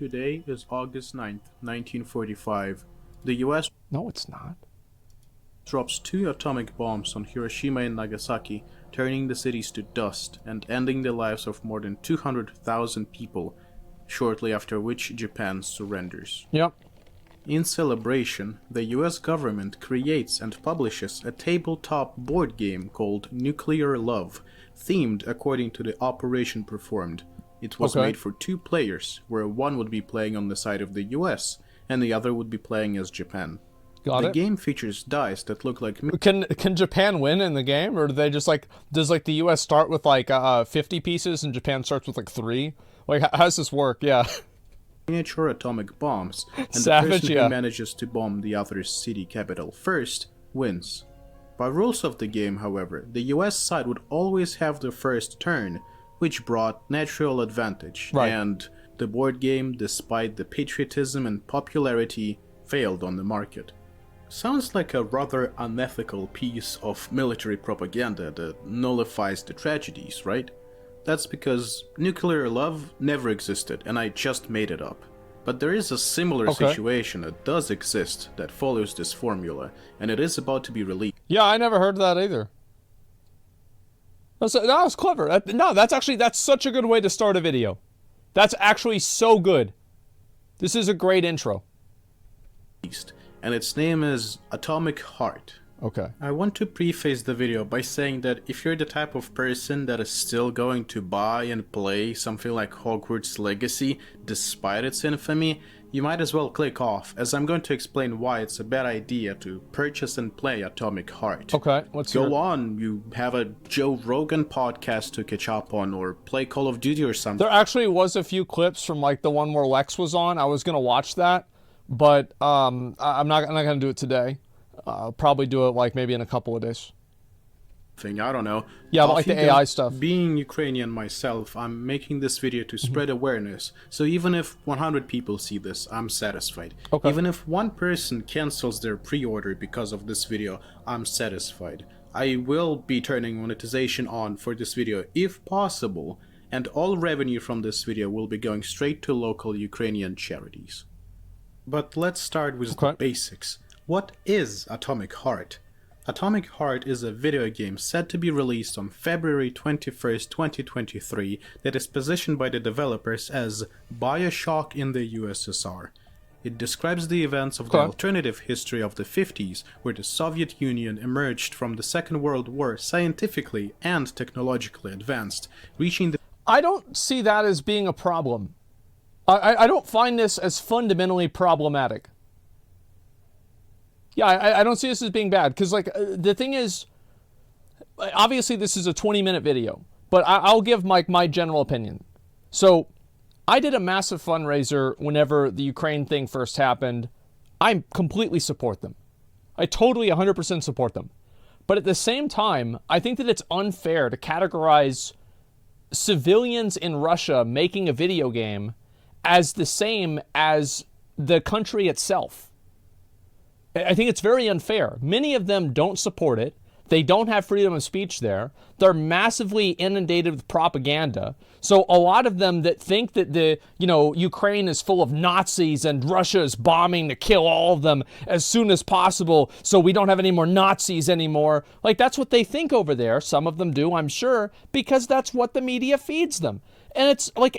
Today is August 9th, 1945. The US No, it's not. drops 2 atomic bombs on Hiroshima and Nagasaki, turning the cities to dust and ending the lives of more than 200,000 people, shortly after which Japan surrenders. Yep. In celebration, the US government creates and publishes a tabletop board game called Nuclear Love, themed according to the operation performed. It was Okay. made for 2 players, where one would be playing on the side of the US, and the other would be playing as Japan. Got The it. game features dice that look like Can Japan win in the game, or do they just like does like the U.S. start with like 50 pieces and Japan starts with like 3? Like how does this work? Yeah. miniature atomic bombs, and Savage, the person yeah. who manages to bomb the other's city capital first wins. By rules of the game, however, the US side would always have the first turn, which brought natural advantage, Right. and the board game, despite the patriotism and popularity, failed on the market. Sounds like a rather unethical piece of military propaganda that nullifies the tragedies, right? That's because nuclear love never existed and I just made it up. But there is a similar Okay. situation that does exist that follows this formula, and it is about to be released. Yeah, I never heard that either. That was clever. That's such a good way to start a video. That's actually so good. This is a great intro. And its name is Atomic Heart. Okay. I want to preface the video by saying that if you're the type of person that is still going to buy and play something like Hogwarts Legacy despite its infamy, you might as well click off, as I'm going to explain why it's a bad idea to purchase and play Atomic Heart. Okay. Let's hear Go it. on, you have a Joe Rogan podcast to catch up on, or play Call of Duty or something. There actually was a few clips from like the one where Lex was on. I was gonna watch that, but I'm not gonna do it today. I'll probably do it like maybe in a couple of days. I don't know. Yeah, but like the Off you AI go. stuff. Being Ukrainian myself, I'm making this video to spread awareness. So even if 100 people see this, I'm satisfied. Okay. Even if one person cancels their pre-order because of this video, I'm satisfied. I will be turning monetization on for this video if possible, and all revenue from this video will be going straight to local Ukrainian charities. But let's start with the Okay. basics. What is Atomic Heart? Atomic Heart is a video game set to be released on February 21st, 2023 that is positioned by the developers as BioShock in the USSR. It describes the events of the Okay. alternative history of the 50s, where the Soviet Union emerged from the Second World War scientifically and technologically advanced, reaching the I don't see that as being a problem. I don't find this as fundamentally problematic. Yeah, I don't see this as being bad, because like the thing is, obviously this is a 20-minute video, but I'll give my general opinion. So I did a massive fundraiser whenever the Ukraine thing first happened. I completely support them. I totally 100% support them. But at the same time, I think that it's unfair to categorize civilians in Russia making a video game as the same as the country itself. I think it's very unfair. Many of them don't support it. They don't have freedom of speech there. They're massively inundated with propaganda. So a lot of them that think that Ukraine is full of Nazis and Russia is bombing to kill all of them as soon as possible so we don't have any more Nazis anymore. Like, that's what they think over there. Some of them do, I'm sure, because that's what the media feeds them. And it's like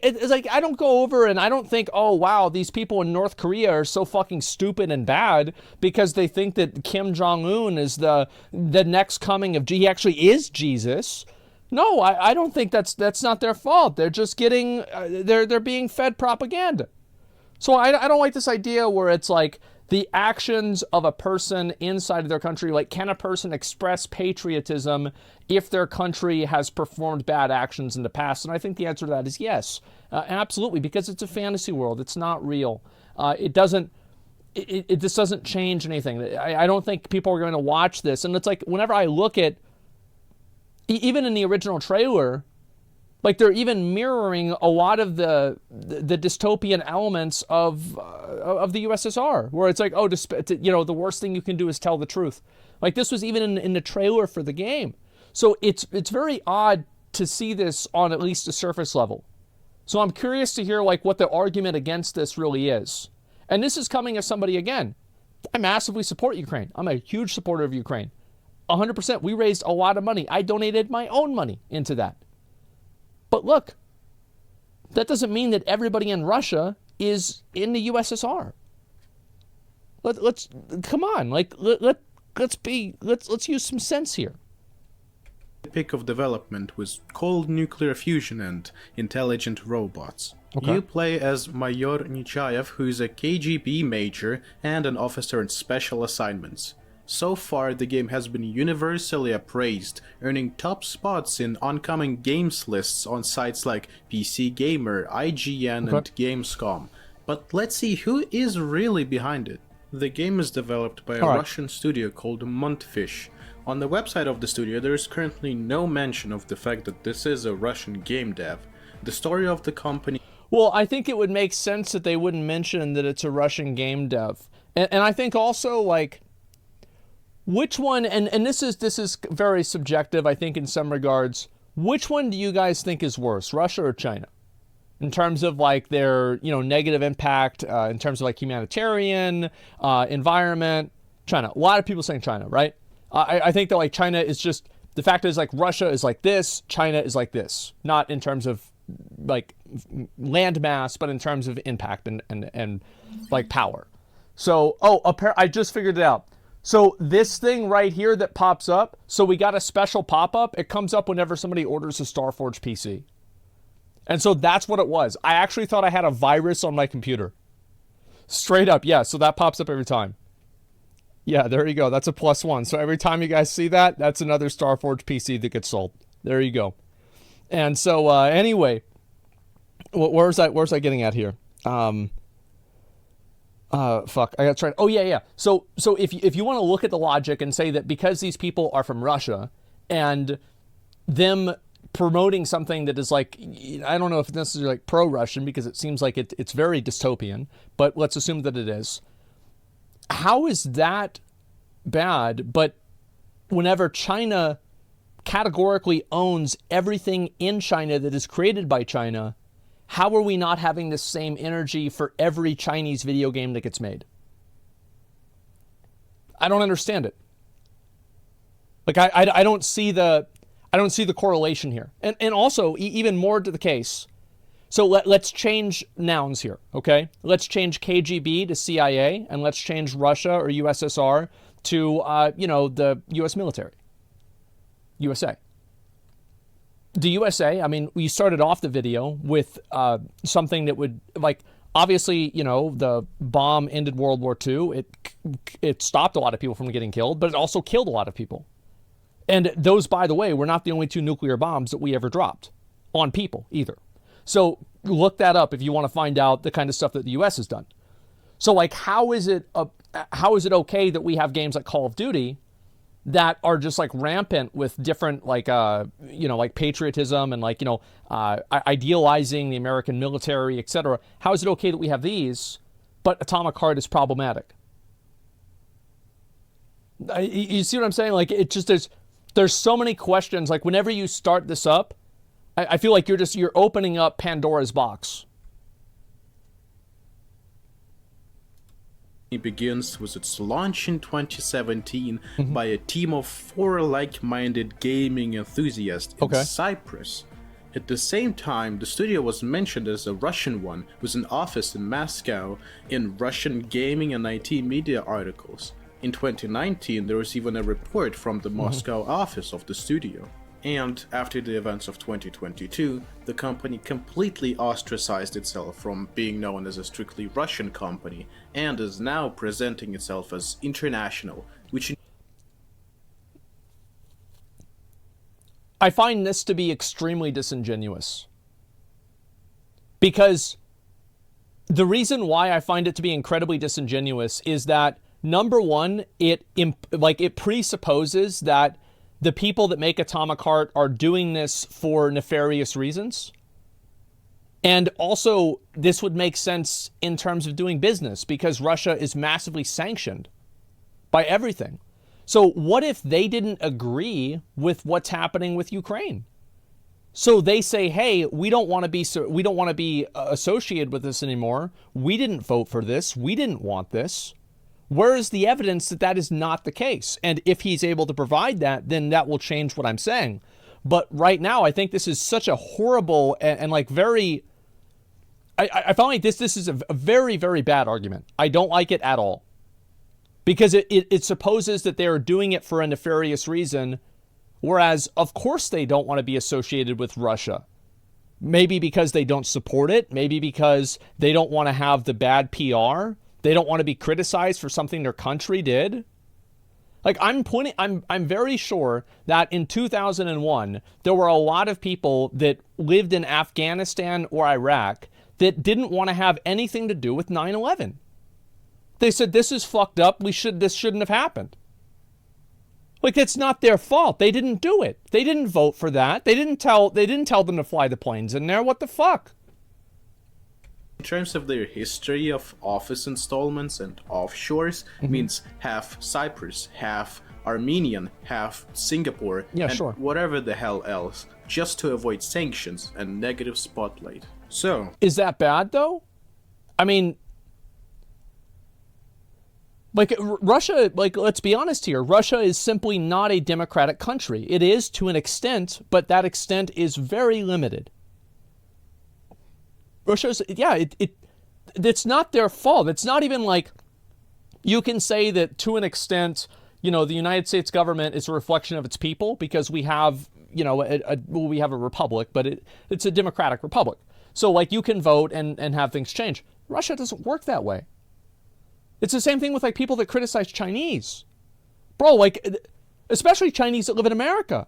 I don't go over and I don't think, oh wow, these people in North Korea are so fucking stupid and bad because they think that Kim Jong-un is the next coming of he actually is Jesus. No, I don't think that's not their fault. They're just getting they're being fed propaganda. So I don't like this idea where it's like the actions of a person inside of their country, like can a person express patriotism if their country has performed bad actions in the past? And I think the answer to that is yes, absolutely, because it's a fantasy world. It's not real. It this doesn't change anything. I don't think people are going to watch this. And it's like whenever I look at, even in the original trailer, like they're even mirroring a lot of the dystopian elements of the USSR, where it's like, oh, the worst thing you can do is tell the truth. Like this was even in the trailer for the game. So it's very odd to see this on at least a surface level. So I'm curious to hear like what the argument against this really is. And this is coming as somebody, again, I massively support Ukraine. I'm a huge supporter of Ukraine. 100%. We raised a lot of money. I donated my own money into that. But look, that doesn't mean that everybody in Russia is in the USSR. Let's come on, like let's use some sense here. Pick of development was cold nuclear fusion and intelligent robots. Okay. You play as Mayor Nechayev, who is a KGB major and an officer in special assignments. So far, the game has been universally appraised, earning top spots in oncoming games lists on sites like PC Gamer, IGN, and Gamescom. But let's see who is really behind it. The game is developed by a Russian studio called Montfish. On the website of the studio, there is currently no mention of the fact that this is a Russian game dev. The story of the company... Well, I think it would make sense that they wouldn't mention that it's a Russian game dev. And I think also, like, which one, and this is very subjective, I think, in some regards, which one do you guys think is worse, Russia or China? In terms of, like, their, negative impact, in terms of, like, humanitarian, environment, China. A lot of people saying China, right? I think that, like, China is just, the fact is, like, Russia is like this, China is like this. Not in terms of, like, land mass, but in terms of impact and like, power. So, I just figured it out. So this thing right here that pops up, so we got a special pop-up. It comes up whenever somebody orders a Starforge PC. And so that's what it was. I actually thought I had a virus on my computer. Straight up, yeah. So that pops up every time. Yeah, there you go. That's a +1. So every time you guys see that, that's another Starforge PC that gets sold. There you go. And so anyway, where's I getting at here? Fuck, I got to try. Oh yeah. So if you want to look at the logic and say that because these people are from Russia and them promoting something that is like, I don't know if it's necessarily like pro-Russian because it seems like it's very dystopian, but let's assume that it is. How is that bad? But whenever China categorically owns everything in China that is created by China, how are we not having the same energy for every Chinese video game that gets made? I don't understand it. Like I don't see the correlation here. And also even more to the case. So let's change nouns here, okay? Let's change KGB to CIA, and let's change Russia or USSR to, the U.S. military. USA. The USA, I mean, we started off the video with something that would, like, obviously, the bomb ended World War II. It stopped a lot of people from getting killed, but it also killed a lot of people. And those, by the way, were not the only 2 nuclear bombs that we ever dropped on people either. So look that up if you want to find out the kind of stuff that the U.S. has done. So, like, how is it okay that we have games like Call of Duty that are just, like, rampant with different, like, like patriotism and, like, idealizing the American military, etc. How is it okay that we have these, but Atomic Heart is problematic? You see what I'm saying? Like, it just there's so many questions. Like, whenever you start this up, I feel like you're opening up Pandora's box. It begins with its launch in 2017 by a team of 4 like-minded gaming enthusiasts in Cyprus. At the same time, the studio was mentioned as a Russian one with an office in Moscow in Russian gaming and IT media articles. In 2019, there was even a report from the Moscow office of the studio. And after the events of 2022, the company completely ostracized itself from being known as a strictly Russian company and is now presenting itself as international, which... I find this to be extremely disingenuous. Because the reason why I find it to be incredibly disingenuous is that, number one, it presupposes that the people that make Atomic Heart are doing this for nefarious reasons. And also, this would make sense in terms of doing business because Russia is massively sanctioned by everything. So what if they didn't agree with what's happening with Ukraine? So they say, hey, we don't want to be associated with this anymore. We didn't vote for this. We didn't want this. Where is the evidence that that is not the case? And if he's able to provide that, then that will change what I'm saying. But right now, I think this is such a horrible and like very, I found like this is a very, very bad argument. I don't like it at all. Because it supposes that they are doing it for a nefarious reason, whereas of course they don't want to be associated with Russia. Maybe because they don't support it, maybe because they don't want to have the bad PR. They don't want to be criticized for something their country did. Like I'm very sure that in 2001, there were a lot of people that lived in Afghanistan or Iraq that didn't want to have anything to do with 9/11. They said, this is fucked up. This shouldn't have happened. Like, it's not their fault. They didn't do it. They didn't vote for that. They didn't tell them to fly the planes in there. What the fuck? In terms of their history of office installments and offshores, means half Cyprus, half Armenian, half Singapore, and whatever the hell else, just to avoid sanctions and negative spotlight. So, is that bad though? I mean, like Russia, like let's be honest here, Russia is simply not a democratic country. It is to an extent, but that extent is very limited. Russia's, yeah, it's not their fault. It's not even like you can say that to an extent, you know, the United States government is a reflection of its people because we have, you know, we have a republic, but it's a democratic republic. So like you can vote and have things change. Russia doesn't work that way. It's the same thing with like people that criticize Chinese. Bro, like, especially Chinese that live in America.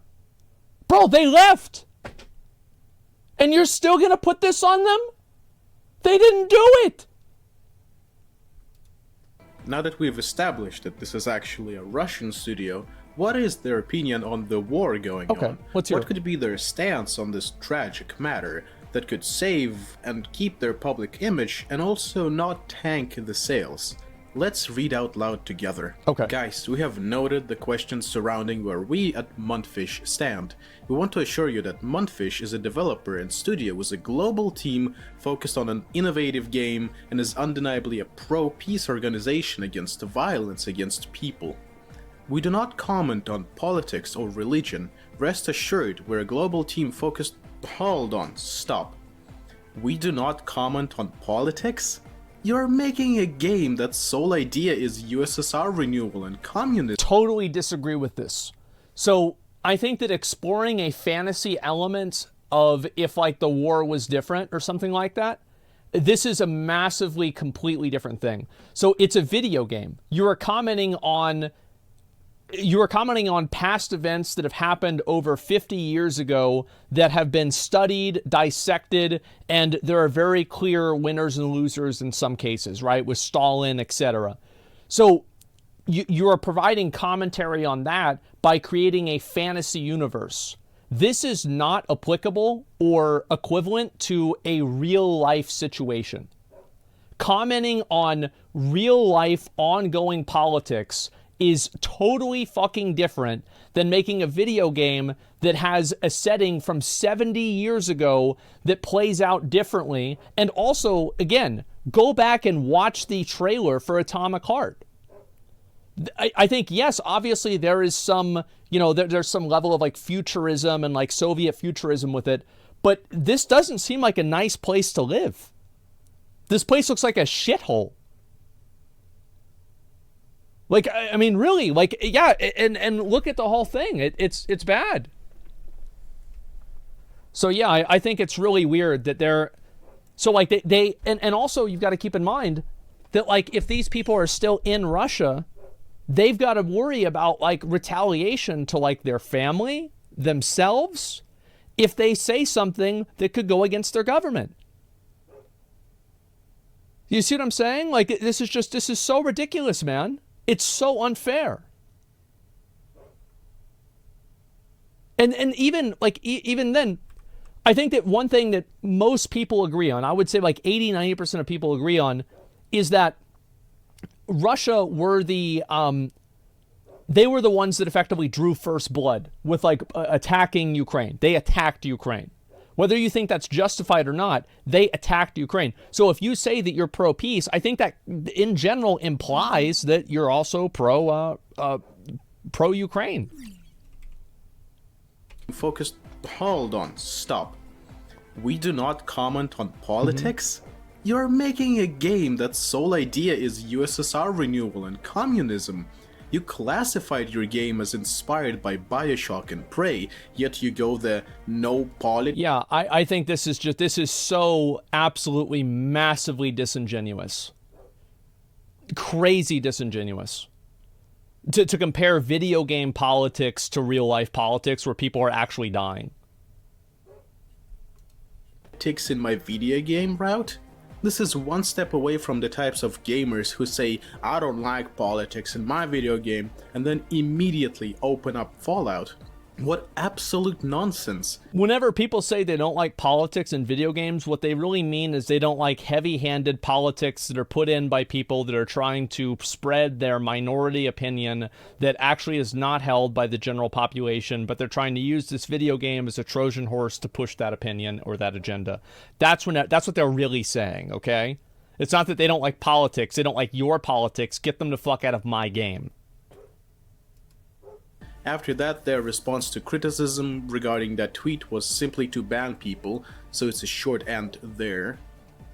Bro, they left. And you're still going to put this on them? They didn't do it. Now that we've established that this is actually a Russian studio, what is their opinion on the war going on? Let's hear what could be their stance on this tragic matter that could save and keep their public image and also not tank the sales? Let's read out loud together. Okay. Guys, we have noted the questions surrounding where we at Montfish stand. We want to assure you that Montfish is a developer and studio with a global team focused on an innovative game and is undeniably a pro-peace organization against violence against people. We do not comment on politics or religion. Rest assured, we're a global team focused... Hold on, stop. We do not comment on politics? You're making a game that's sole idea is USSR renewal and communism. Totally disagree with this. So I think that exploring a fantasy element of if like the war was different or something like that, this is a massively, completely different thing. So it's a video game. You are commenting on past events that have happened over 50 years ago that have been studied, dissected, and there are very clear winners and losers in some cases, right? With Stalin, etc. So you are providing commentary on that by creating a fantasy universe. This is not applicable or equivalent to a real life situation. Commenting on real life ongoing politics is totally fucking different than making a video game that has a setting from 70 years ago that plays out differently. And also, again, go back and watch the trailer for Atomic Heart. I think, yes, obviously there is some, you know, there's some level of like futurism and like Soviet futurism with it, but this doesn't seem like a nice place to live. This place looks like a shithole. Like, I mean, really, like, yeah, and look at the whole thing. It's bad. So, yeah, I think it's really weird that they're... So, like, and also you've got to keep in mind that, like, if these people are still in Russia, they've got to worry about, like, retaliation to, like, their family, themselves, if they say something that could go against their government. You see what I'm saying? Like, this is so ridiculous, man. It's so unfair. And even like even then, I think that one thing that most people agree on, I would say like 80-90% of people agree on, is that Russia were the They were the ones that effectively drew first blood with like attacking Ukraine. They attacked Ukraine. Whether you think that's justified or not, they attacked Ukraine. So if you say that you're pro-peace, I think that in general implies that you're also pro-Ukraine. Focused. Hold on. Stop. We do not comment on politics? You're making a game that's sole idea is USSR renewal and communism. You classified your game as inspired by Bioshock and Prey, yet you go the no politics. Yeah, I think this is so absolutely massively disingenuous. Crazy disingenuous. To compare video game politics to real life politics where people are actually dying. In my video game route? This is one step away from the types of gamers who say, I don't like politics in my video game, and then immediately open up Fallout. What absolute nonsense. Whenever people say they don't like politics in video games, what they really mean is they don't like heavy-handed politics that are put in by people that are trying to spread their minority opinion that actually is not held by the general population, but they're trying to use this video game as a Trojan horse to push that opinion or that agenda. That's what they're really saying, okay? It's not that they don't like politics, they don't like your politics. Get them the fuck out of my game. After that, their response to criticism regarding that tweet was simply to ban people, so it's a short end there.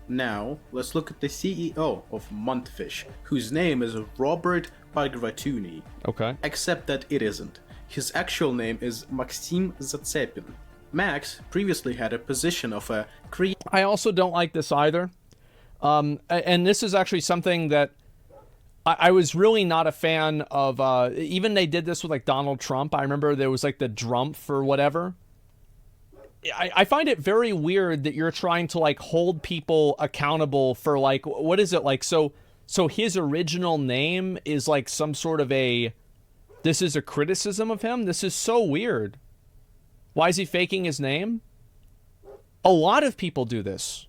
Now, let's look at the CEO of Montfish, whose name is Robert Pagratuni. Okay. Except that it isn't. His actual name is Maxim Zatsepin. Max previously had a position of a I also don't like this either. And this is actually something that I was really not a fan of, even they did this with like Donald Trump. I remember there was like the Drumpf or whatever. I find it very weird that you're trying to like hold people accountable for like, what is it like? So his original name is like some sort of this is a criticism of him? This is so weird. Why is he faking his name? A lot of people do this.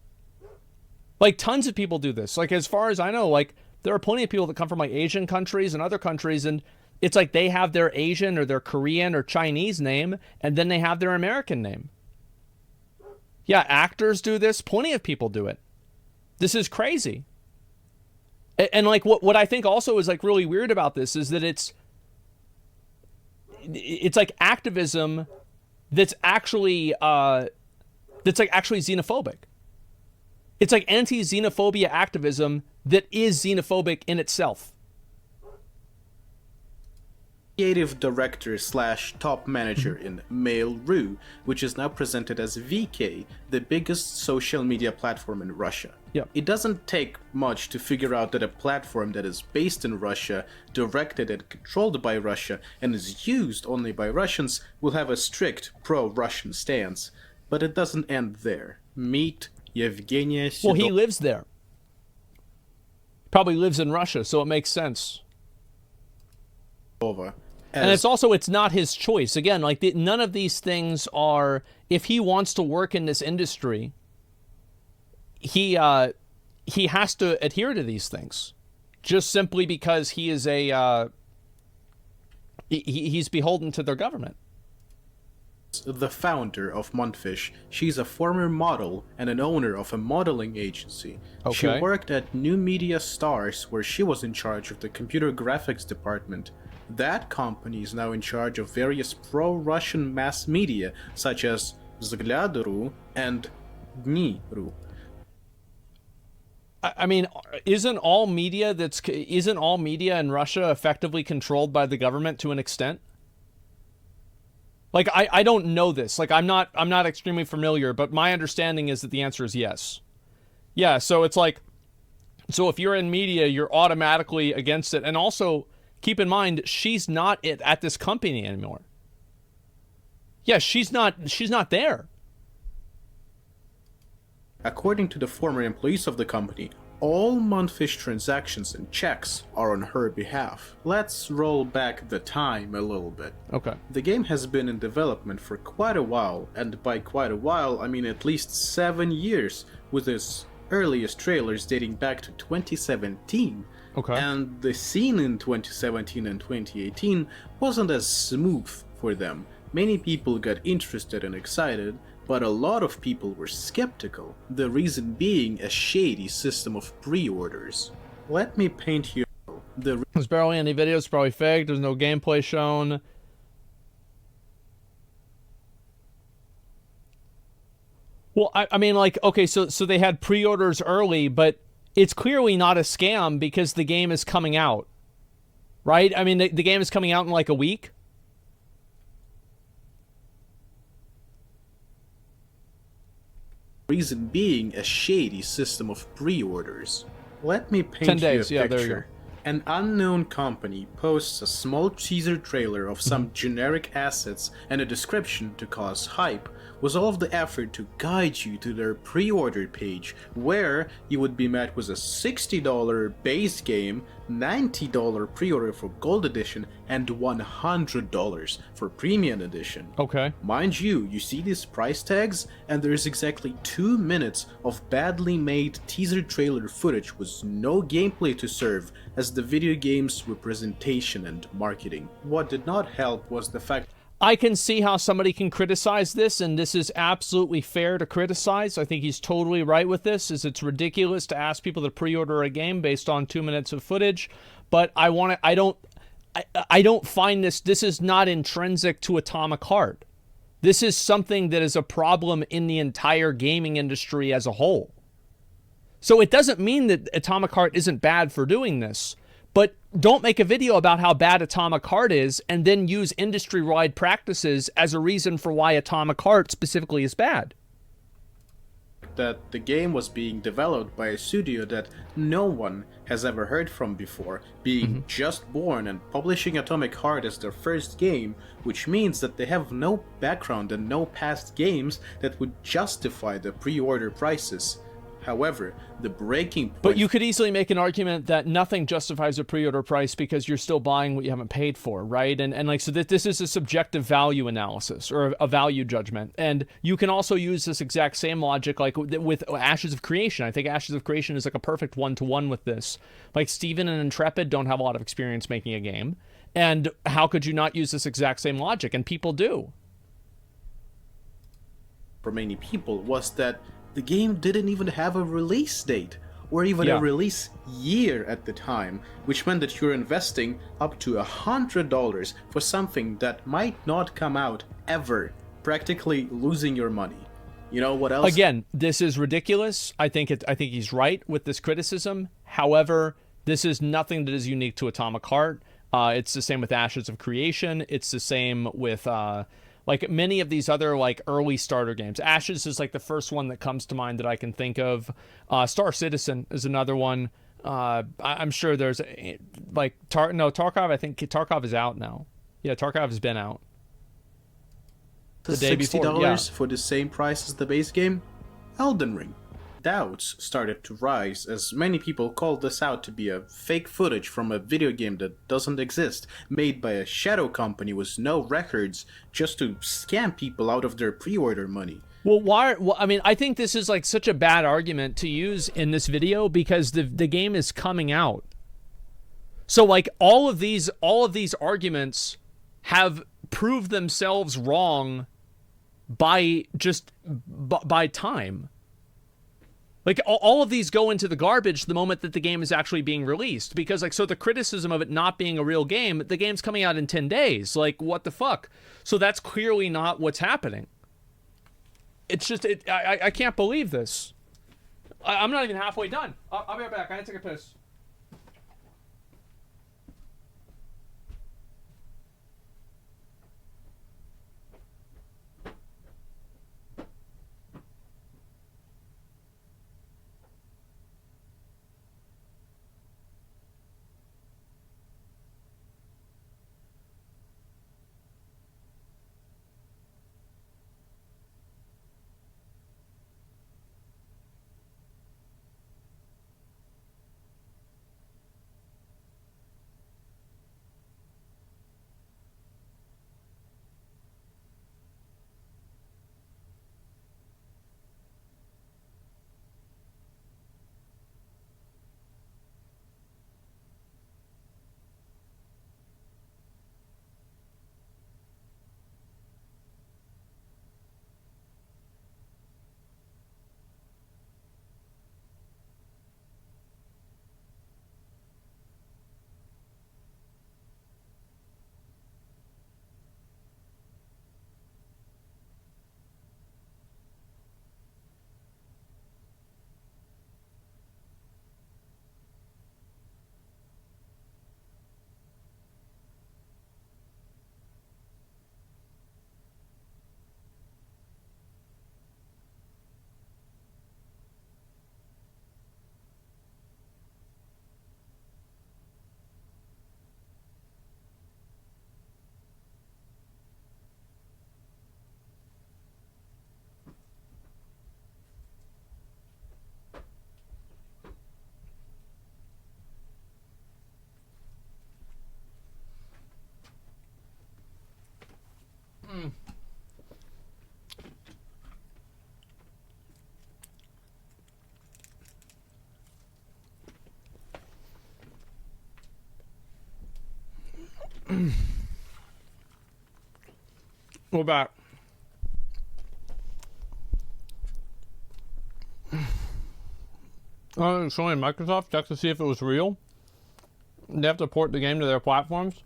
Like tons of people do this. Like as far as I know, like, there are plenty of people that come from like Asian countries and other countries, and it's like they have their Asian or their Korean or Chinese name, and then they have their American name. Yeah, actors do this. Plenty of people do it. This is crazy. And like what I think also is like really weird about this is that it's like activism that's actually xenophobic. It's like anti-xenophobia activism that is xenophobic in itself. Creative director / top manager in Mail.ru, which is now presented as VK, the biggest social media platform in Russia. Yep. It doesn't take much to figure out that a platform that is based in Russia, directed and controlled by Russia, and is used only by Russians will have a strict pro-Russian stance. But it doesn't end there. Meet Yevgenia Sidorova. Well, he lives there. Probably lives in Russia, so it makes sense. And it's not his choice. Again, like none of these things are, if he wants to work in this industry, he has to adhere to these things. Just simply because he is he's beholden to their government. The founder of Montfish. She's a former model and an owner of a modeling agency. Okay. She worked at New Media Stars, where she was in charge of the computer graphics department. That company is now in charge of various pro-Russian mass media, such as Vzglyad.ru and Dni.ru. I mean, isn't all media in Russia effectively controlled by the government to an extent? Like, I don't know this. Like, I'm not extremely familiar, but my understanding is that the answer is yes. Yeah, so it's like, so if you're in media, you're automatically against it. And also, keep in mind, she's not at this company anymore. Yeah, she's not there. According to the former employees of the company, all Montfish transactions and checks are on her behalf. Let's roll back the time a little bit. Okay. The game has been in development for quite a while, and by quite a while, I mean at least 7 years, with its earliest trailers dating back to 2017. Okay. And the scene in 2017 and 2018 wasn't as smooth for them. Many people got interested and excited, but a lot of people were skeptical, the reason being a shady system of pre-orders. Let me paint you There's barely any videos, probably fake, there's no gameplay shown. Well, I mean, like, okay, so they had pre-orders early, but it's clearly not a scam because the game is coming out, right? I mean, the game is coming out in like a week. Reason being a shady system of pre-orders. Let me 10 paint you a days, yeah, there you picture. An unknown company posts a small teaser trailer of some generic assets and a description to cause hype, with all of the effort to guide you to their pre-order page, where you would be met with a $60 base game, $90 pre-order for Gold Edition, and $100 for Premium Edition. Okay. Mind you, you see these price tags, and there's exactly 2 minutes of badly made teaser trailer footage with no gameplay to serve as the video game's representation and marketing. What did not help was the fact I can see how somebody can criticize this, and this is absolutely fair to criticize. I think he's totally right with this, is it's ridiculous to ask people to pre-order a game based on 2 minutes of footage, but I don't find this is not intrinsic to Atomic Heart. This is something that is a problem in the entire gaming industry as a whole. So it doesn't mean that Atomic Heart isn't bad for doing this, but don't make a video about how bad Atomic Heart is and then use industry-wide practices as a reason for why Atomic Heart specifically is bad. that the game was being developed by a studio that no one has ever heard from before, being just born and publishing Atomic Heart as their first game, which means that they have no background and no past games that would justify the pre-order prices. However, the breaking point... But you could easily make an argument that nothing justifies a pre-order price because you're still buying what you haven't paid for, right? And like, so that this is a subjective value analysis or a value judgment. And you can also use this exact same logic like with Ashes of Creation. I think Ashes of Creation is like a perfect one-to-one with this. Like, Steven and Intrepid don't have a lot of experience making a game. And how could you not use this exact same logic? And people do. For many people was that the game didn't even have a release date, or even a release year at the time, which meant that you're investing up to $100 for something that might not come out ever, practically losing your money. You know what else? Again, this is ridiculous. I think he's right with this criticism. However, this is nothing that is unique to Atomic Heart. It's the same with Ashes of Creation. It's the same with like many of these other like early starter games. Ashes is like the first one that comes to mind that I can think of. Star Citizen is another one. I'm sure there's like Tarkov. I think Tarkov is out now. Yeah, Tarkov has been out. The day before, $60 for the same price as the base game? Elden Ring. Doubts started to rise as many people called this out to be a fake footage from a video game that doesn't exist, made by a shadow company with no records, just to scam people out of their pre-order money. Well, why? Well, I mean, I think this is like such a bad argument to use in this video because the game is coming out. So like all of these arguments have proved themselves wrong by time. Like, all of these go into the garbage the moment that the game is actually being released. Because, like, so the criticism of it not being a real game, the game's coming out in 10 days. Like, what the fuck? So that's clearly not what's happening. It's just, I can't believe this. I'm not even halfway done. I'll be right back. I gotta take a piss. We're back. Showing Microsoft checked to see if it was real. They have to port the game to their platforms.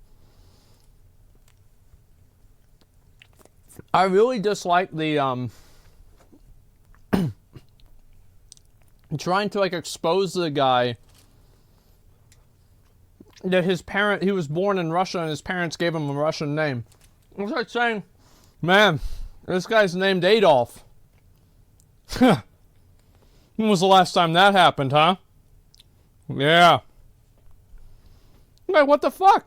I really dislike the trying to like expose the guy that he was born in Russia and his parents gave him a Russian name. It's like saying, man, this guy's named Adolf. When was the last time that happened, huh? Yeah. Like, what the fuck?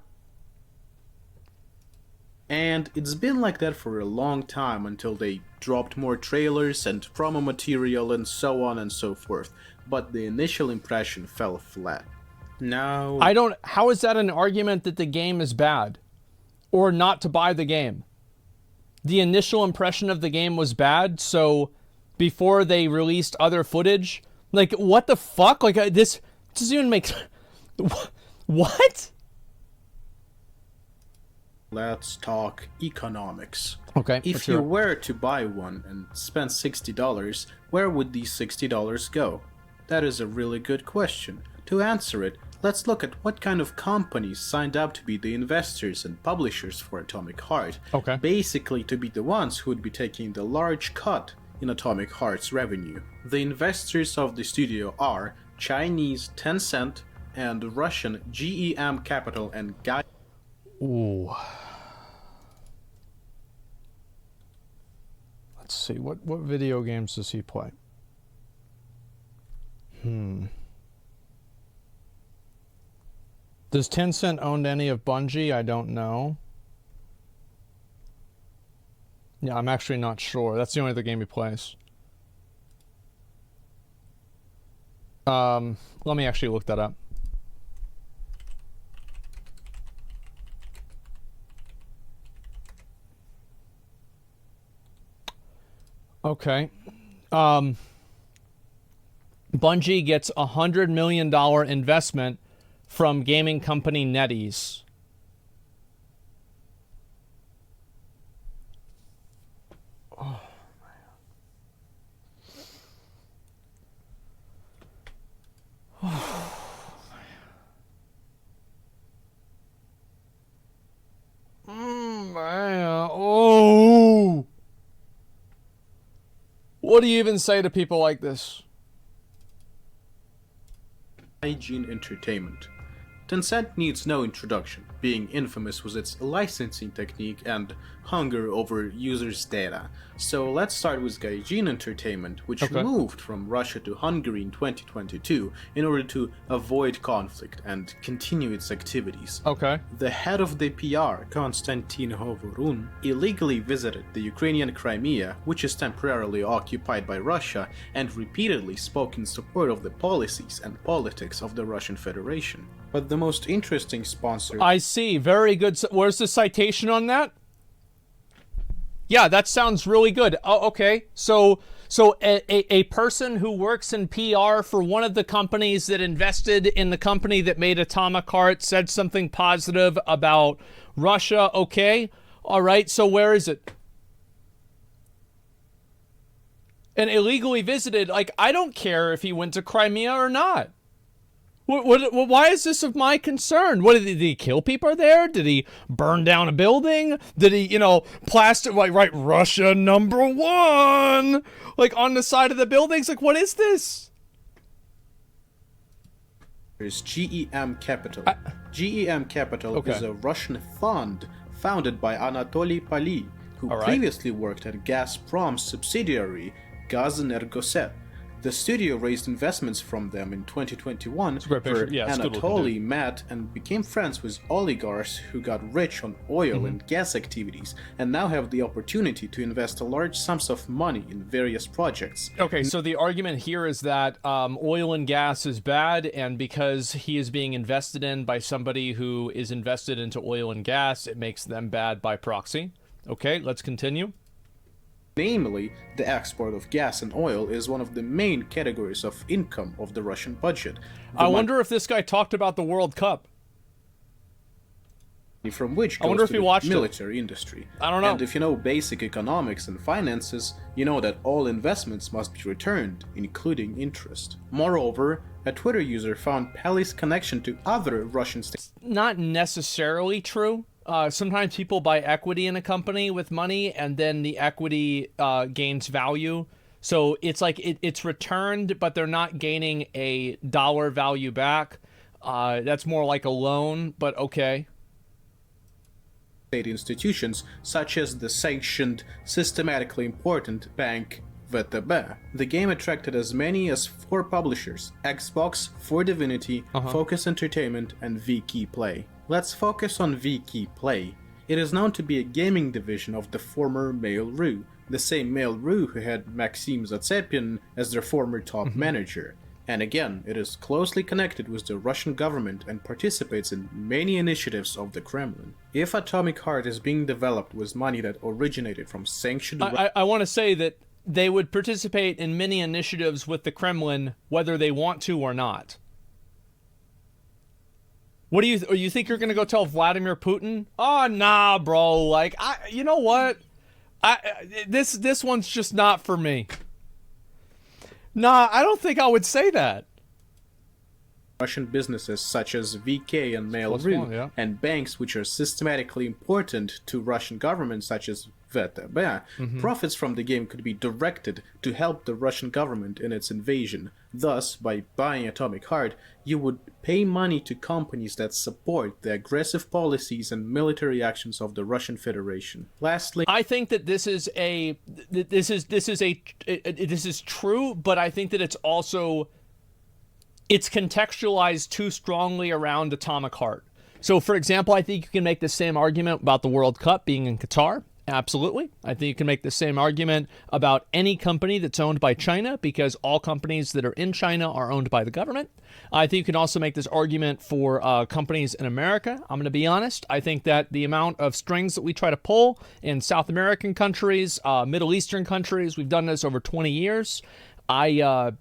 And it's been like that for a long time until they dropped more trailers and promo material and so on and so forth, but the initial impression fell flat. Now... How is that an argument that the game is bad? Or not to buy the game? The initial impression of the game was bad, so before they released other footage, like, what the fuck? Like, this doesn't even make... What? Let's talk economics. Okay. If you were to buy one and spend $60, where would these $60 go? That is a really good question. To answer it, let's look at what kind of companies signed up to be the investors and publishers for Atomic Heart. Okay. Basically to be the ones who would be taking the large cut in Atomic Heart's revenue. The investors of the studio are Chinese Tencent and Russian GEM Capital and Ooh. Let's see. What video games does he play? Does Tencent own any of Bungie? I don't know. Yeah, I'm actually not sure. That's the only other game he plays. Let me actually look that up. Okay. Bungie gets a $100 million investment from gaming company NetEase. Oh, man. Man. Oh. What do you even say to people like this? Hygiene Entertainment. Tencent needs no introduction, being infamous with its licensing technique and hunger over users' data. So let's start with Gaijin Entertainment, which moved from Russia to Hungary in 2022 in order to avoid conflict and continue its activities. The head of the PR, Konstantin Hovorun, illegally visited the Ukrainian Crimea, which is temporarily occupied by Russia, and repeatedly spoke in support of the policies and politics of the Russian Federation. But the most interesting sponsor... I see. Very good. Where's the citation on that? Yeah, that sounds really good. Oh, okay. So a person who works in PR for one of the companies that invested in the company that made Atomic Heart said something positive about Russia. Okay. All right. So where is it? And illegally visited. Like, I don't care if he went to Crimea or not. Why is this of my concern? Did he kill people there? Did he burn down a building? Did he, plaster, write Russia #1, on the side of the buildings? Like, what is this? There's GEM Capital. GEM Capital is a Russian fund founded by Anatoly Pali, who previously worked at Gazprom's subsidiary, Gazenergoset. The studio raised investments from them in 2021 where Anatoly met and became friends with oligarchs who got rich on oil and gas activities and now have the opportunity to invest large sums of money in various projects. Okay, so the argument here is that oil and gas is bad, and because he is being invested in by somebody who is invested into oil and gas, it makes them bad by proxy. Okay, let's continue. Namely, the export of gas and oil is one of the main categories of income of the Russian budget. I wonder if this guy talked about the World Cup. from which I wonder goes if to you the watched it. military industry. I don't know. And if you know basic economics and finances, you know that all investments must be returned, including interest. Moreover, a Twitter user found Pelly's connection to other Russian states. Not necessarily true. Sometimes people buy equity in a company with money, and then the equity gains value. So it's like it's returned, but they're not gaining a dollar value back. That's more like a loan, but okay. State institutions, such as the sanctioned, systematically important bank VTB. The game attracted as many as 4 publishers: Xbox, 4Divinity, Focus Entertainment, and Vkey Play. Let's focus on Vkey Play. It is known to be a gaming division of the former Mail.ru, the same Mail.ru who had Maxim Zatsepin as their former top manager. And again, it is closely connected with the Russian government and participates in many initiatives of the Kremlin. If Atomic Heart is being developed with money that originated from sanctioned... I want to say that they would participate in many initiatives with the Kremlin, whether they want to or not. What do you think you're going to go tell Vladimir Putin? Oh, nah, bro. Like, you know what? This one's just not for me. Nah, I don't think I would say that. Russian businesses such as VK and Mail.ru, and banks which are systematically important to Russian government such as VTB, profits from the game could be directed to help the Russian government in its invasion. Thus, by buying Atomic Heart, you would pay money to companies that support the aggressive policies and military actions of the Russian Federation. Lastly, I think that this is true, but I think that it's contextualized too strongly around Atomic Heart. So, for example, I think you can make the same argument about the World Cup being in Qatar. Absolutely. I think you can make the same argument about any company that's owned by China, because all companies that are in China are owned by the government. I think you can also make this argument for companies in America. I'm going to be honest. I think that the amount of strings that we try to pull in South American countries, Middle Eastern countries, we've done this over 20 years. I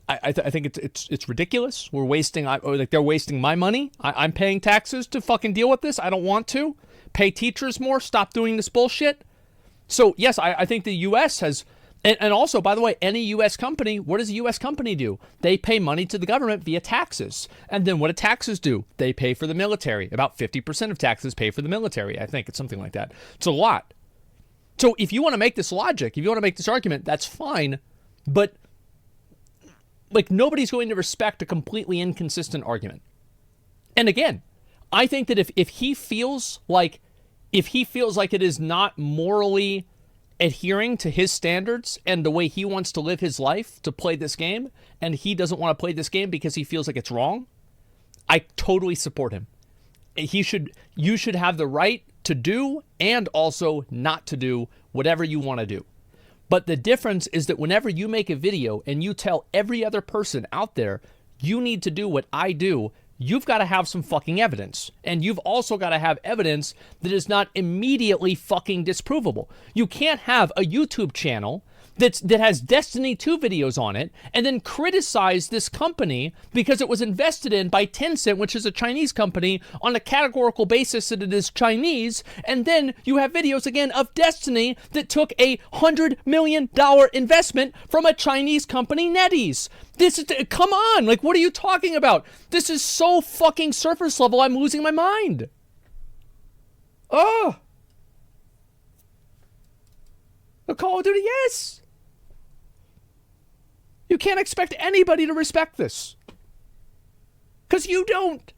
think it's ridiculous. We're wasting, like they're wasting my money. I'm paying taxes to fucking deal with this. I don't want to. Pay teachers more. Stop doing this bullshit. So yes, I think the U.S. has, and also, by the way, any U.S. company, what does a U.S. company do? They pay money to the government via taxes. And then what do taxes do? They pay for the military. About 50% of taxes pay for the military. I think it's something like that. It's a lot. So if you want to make this logic, if you want to make this argument, that's fine. But like, nobody's going to respect a completely inconsistent argument. And again, I think that if he feels like it is not morally adhering to his standards and the way he wants to live his life to play this game, and he doesn't want to play this game because he feels like it's wrong, I totally support him. You should have the right to do and also not to do whatever you want to do. But the difference is that whenever you make a video and you tell every other person out there, you need to do what I do, you've got to have some fucking evidence. And you've also got to have evidence that is not immediately fucking disprovable. You can't have a YouTube channel that has Destiny 2 videos on it and then criticize this company because it was invested in by Tencent, which is a Chinese company, on a categorical basis that it is Chinese, and then you have videos again of Destiny that took a $100 million investment from a Chinese company, NetEase. This is, come on, like, what are you talking about? This is so fucking surface level, I'm losing my mind. Oh. The Call of Duty, yes. You can't expect anybody to respect this. Because you don't.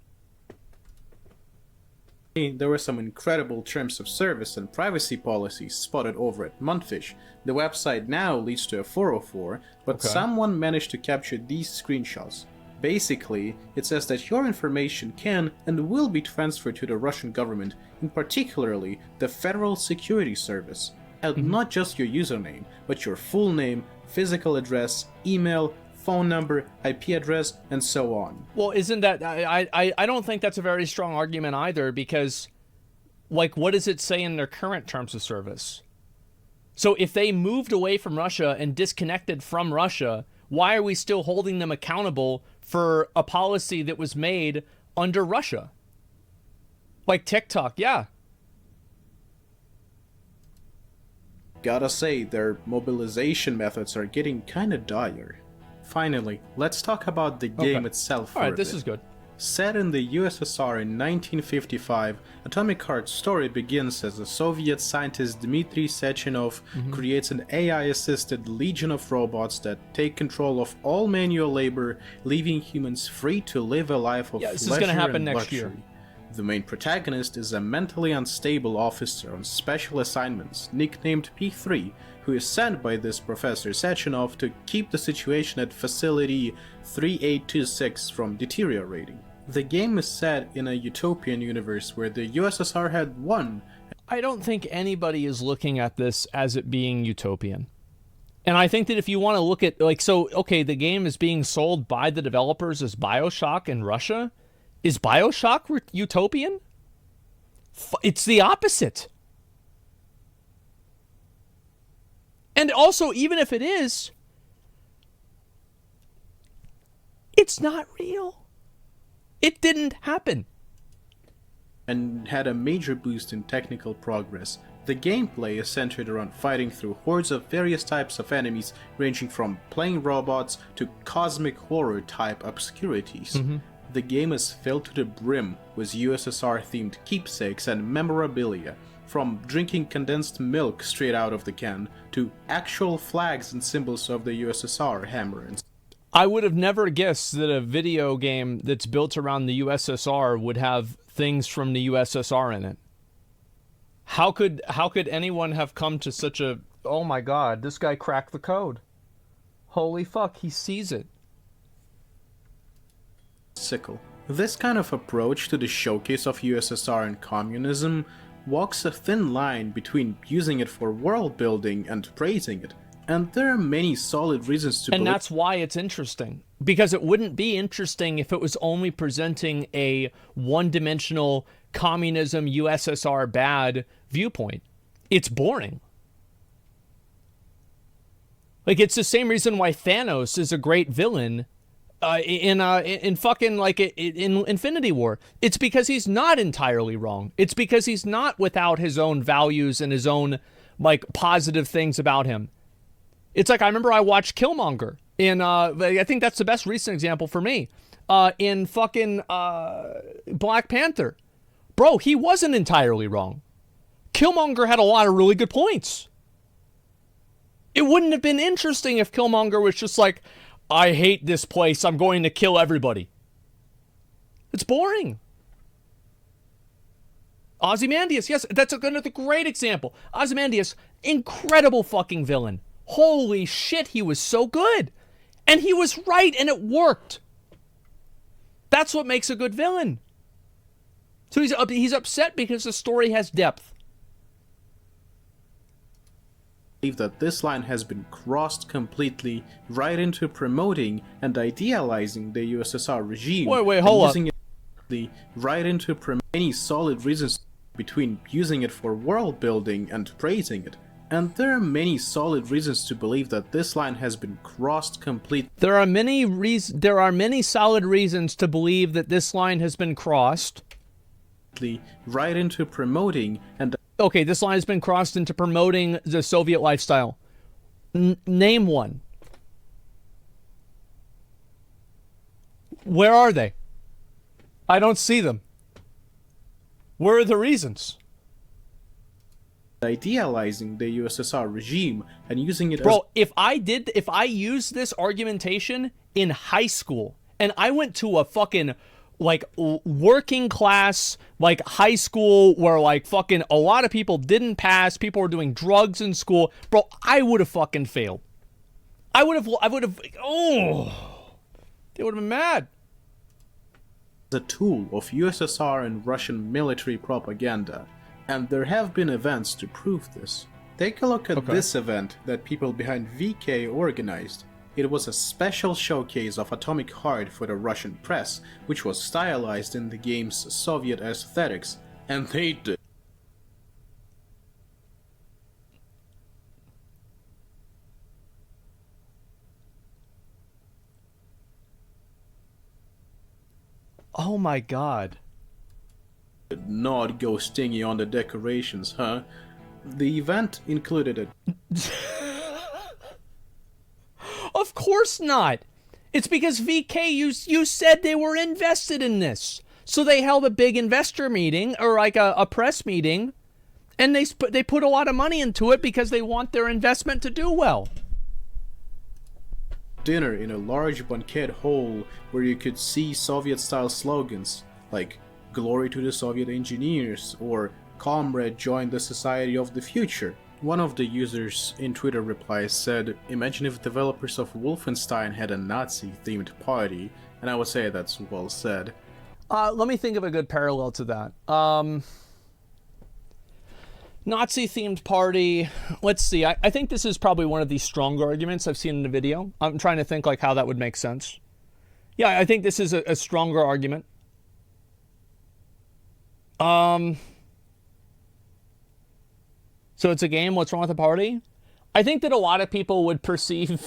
There were some incredible terms of service and privacy policies spotted over at Montfish. The website now leads to a 404, but someone managed to capture these screenshots. Basically, it says that your information can and will be transferred to the Russian government, in particularly the Federal Security Service. And not just your username, but your full name, physical address, email, phone number, IP address, and so on. Well, isn't that... I don't think that's a very strong argument either, because, like, what does it say in their current terms of service? So if they moved away from Russia and disconnected from Russia, why are we still holding them accountable for a policy that was made under Russia? Like TikTok, yeah. Gotta say, their mobilization methods are getting kinda dire. Finally, let's talk about the Okay. game itself for All right, a this bit. is good. Set in the USSR in 1955, Atomic Heart's story begins as the Soviet scientist Dmitry Sechenov creates an AI-assisted legion of robots that take control of all manual labor, leaving humans free to live a life of Yeah, this is leisure gonna happen and next luxury. year. The main protagonist is a mentally unstable officer on special assignments, nicknamed P3, who is sent by this Professor Sechenov to keep the situation at Facility 3826 from deteriorating. The game is set in a utopian universe where the USSR had won. I don't think anybody is looking at this as it being utopian. And I think that if you want to look at, like, so, okay, the game is being sold by the developers as BioShock in Russia. Is BioShock utopian? It's the opposite. And also, even if it is, it's not real. It didn't happen. And had a major boost in technical progress. The gameplay is centered around fighting through hordes of various types of enemies, ranging from plain robots to cosmic horror type obscurities. The game is filled to the brim with USSR themed keepsakes and memorabilia, from drinking condensed milk straight out of the can to actual flags and symbols of the USSR hammer. I would have never guessed that a video game that's built around the USSR would have things from the USSR in it. How could anyone have come to such a, oh my god, this guy cracked the code. Holy fuck, he sees it. Sickle. This kind of approach to the showcase of USSR and communism walks a thin line between using it for world building and praising it. And there are many solid reasons to And that's why it's interesting. Because it wouldn't be interesting if it was only presenting a one-dimensional communism, USSR bad viewpoint. It's boring. Like, it's the same reason why Thanos is a great villain in fucking, like, in Infinity War. It's because he's not entirely wrong. It's because he's not without his own values and his own, like, positive things about him. It's like, I remember I watched Killmonger in, I think that's the best recent example for me, in fucking Black Panther. Bro, he wasn't entirely wrong. Killmonger had a lot of really good points. It wouldn't have been interesting if Killmonger was just like, I hate this place, I'm going to kill everybody. It's boring. Ozymandias, yes, that's another great example. Ozymandias, incredible fucking villain. Holy shit, he was so good. And he was right, and it worked. That's what makes a good villain. So he's upset because the story has depth. That this line has been crossed completely right into promoting and idealizing the USSR regime. Wait, hold up. Right into many solid reasons between using it for world building and praising it. And there are many solid reasons to believe that this line has been crossed completely. There are many solid reasons to believe that this line has been crossed. Right into promoting and okay, this line has been crossed into promoting the Soviet lifestyle. Name one. Where are they? I don't see them. Where are the reasons? Idealizing the USSR regime and using it Bro, if I used this argumentation in high school and I went to a fucking like working class, like high school where like fucking a lot of people didn't pass, people were doing drugs in school, bro, I would have fucking failed. I would have, they would have been mad. a tool of USSR and Russian military propaganda, and there have been events to prove this. Take a look at this event that people behind VK organized. It was a special showcase of Atomic Heart for the Russian press, which was stylized in the game's Soviet aesthetics, and they did. Oh my god. not go stingy on the decorations, huh? The event included a Of course not. It's because VK, you said they were invested in this. So they held a big investor meeting, or like a press meeting, and they put a lot of money into it because they want their investment to do well. dinner in a large banquet hall where you could see Soviet-style slogans like "Glory to the Soviet engineers" or "Comrade, join the Society of the Future." One of the users in Twitter replies said, "Imagine if developers of Wolfenstein had a Nazi-themed party," and I would say that's well said. Let me think of a good parallel to that. Nazi-themed party. Let's see. I think this is probably one of the stronger arguments I've seen in the video. I'm trying to think like how that would make sense. Yeah, I think this is a stronger argument. So it's a game. What's wrong with the party? I think that a lot of people would perceive.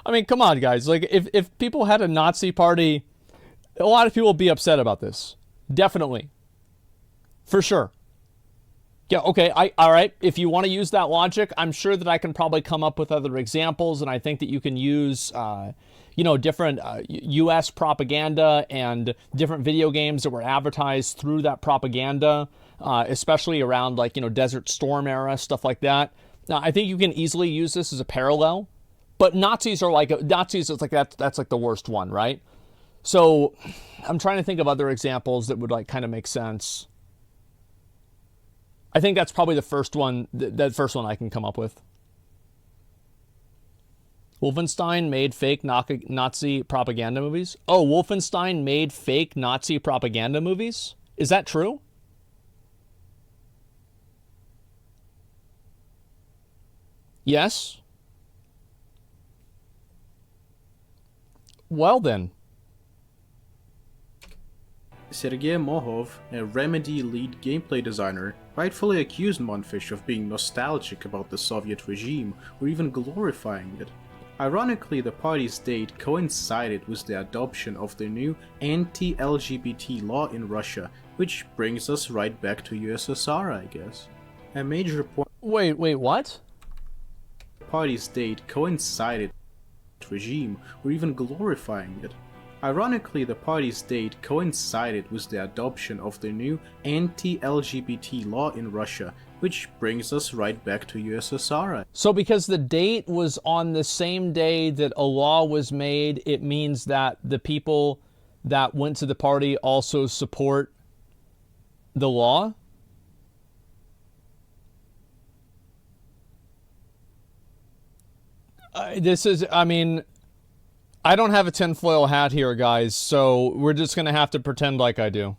I mean, come on, guys. Like, if people had a Nazi party, a lot of people would be upset about this. Definitely. For sure. Yeah, okay, all right. If you want to use that logic, I'm sure that I can probably come up with other examples, and I think that you can use, different U.S. propaganda and different video games that were advertised through that propaganda, especially around, like, Desert Storm era, stuff like that. Now, I think you can easily use this as a parallel, but Nazis are like, Nazis is like, that's like the worst one, right? So I'm trying to think of other examples that would, like, kind of make sense. I think that's probably the first one, that first one I can come up with. Wolfenstein made fake Nazi propaganda movies? Oh, Wolfenstein made fake Nazi propaganda movies? Is that true? Yes? Well then. Sergei Mohov, a Remedy lead gameplay designer, rightfully accused Monfish of being nostalgic about the Soviet regime or even glorifying it. Ironically, the party's date coincided with the adoption of the new anti-LGBT law in Russia, which brings us right back to USSR, I guess. A major point. Wait, what? The party's date coincided with the regime or even glorifying it. Ironically, the party's date coincided with the adoption of the new anti-LGBT law in Russia, which brings us right back to USSR. So because the date was on the same day that a law was made, it means that the people that went to the party also support the law? I don't have a tinfoil hat here, guys, so we're just going to have to pretend like I do.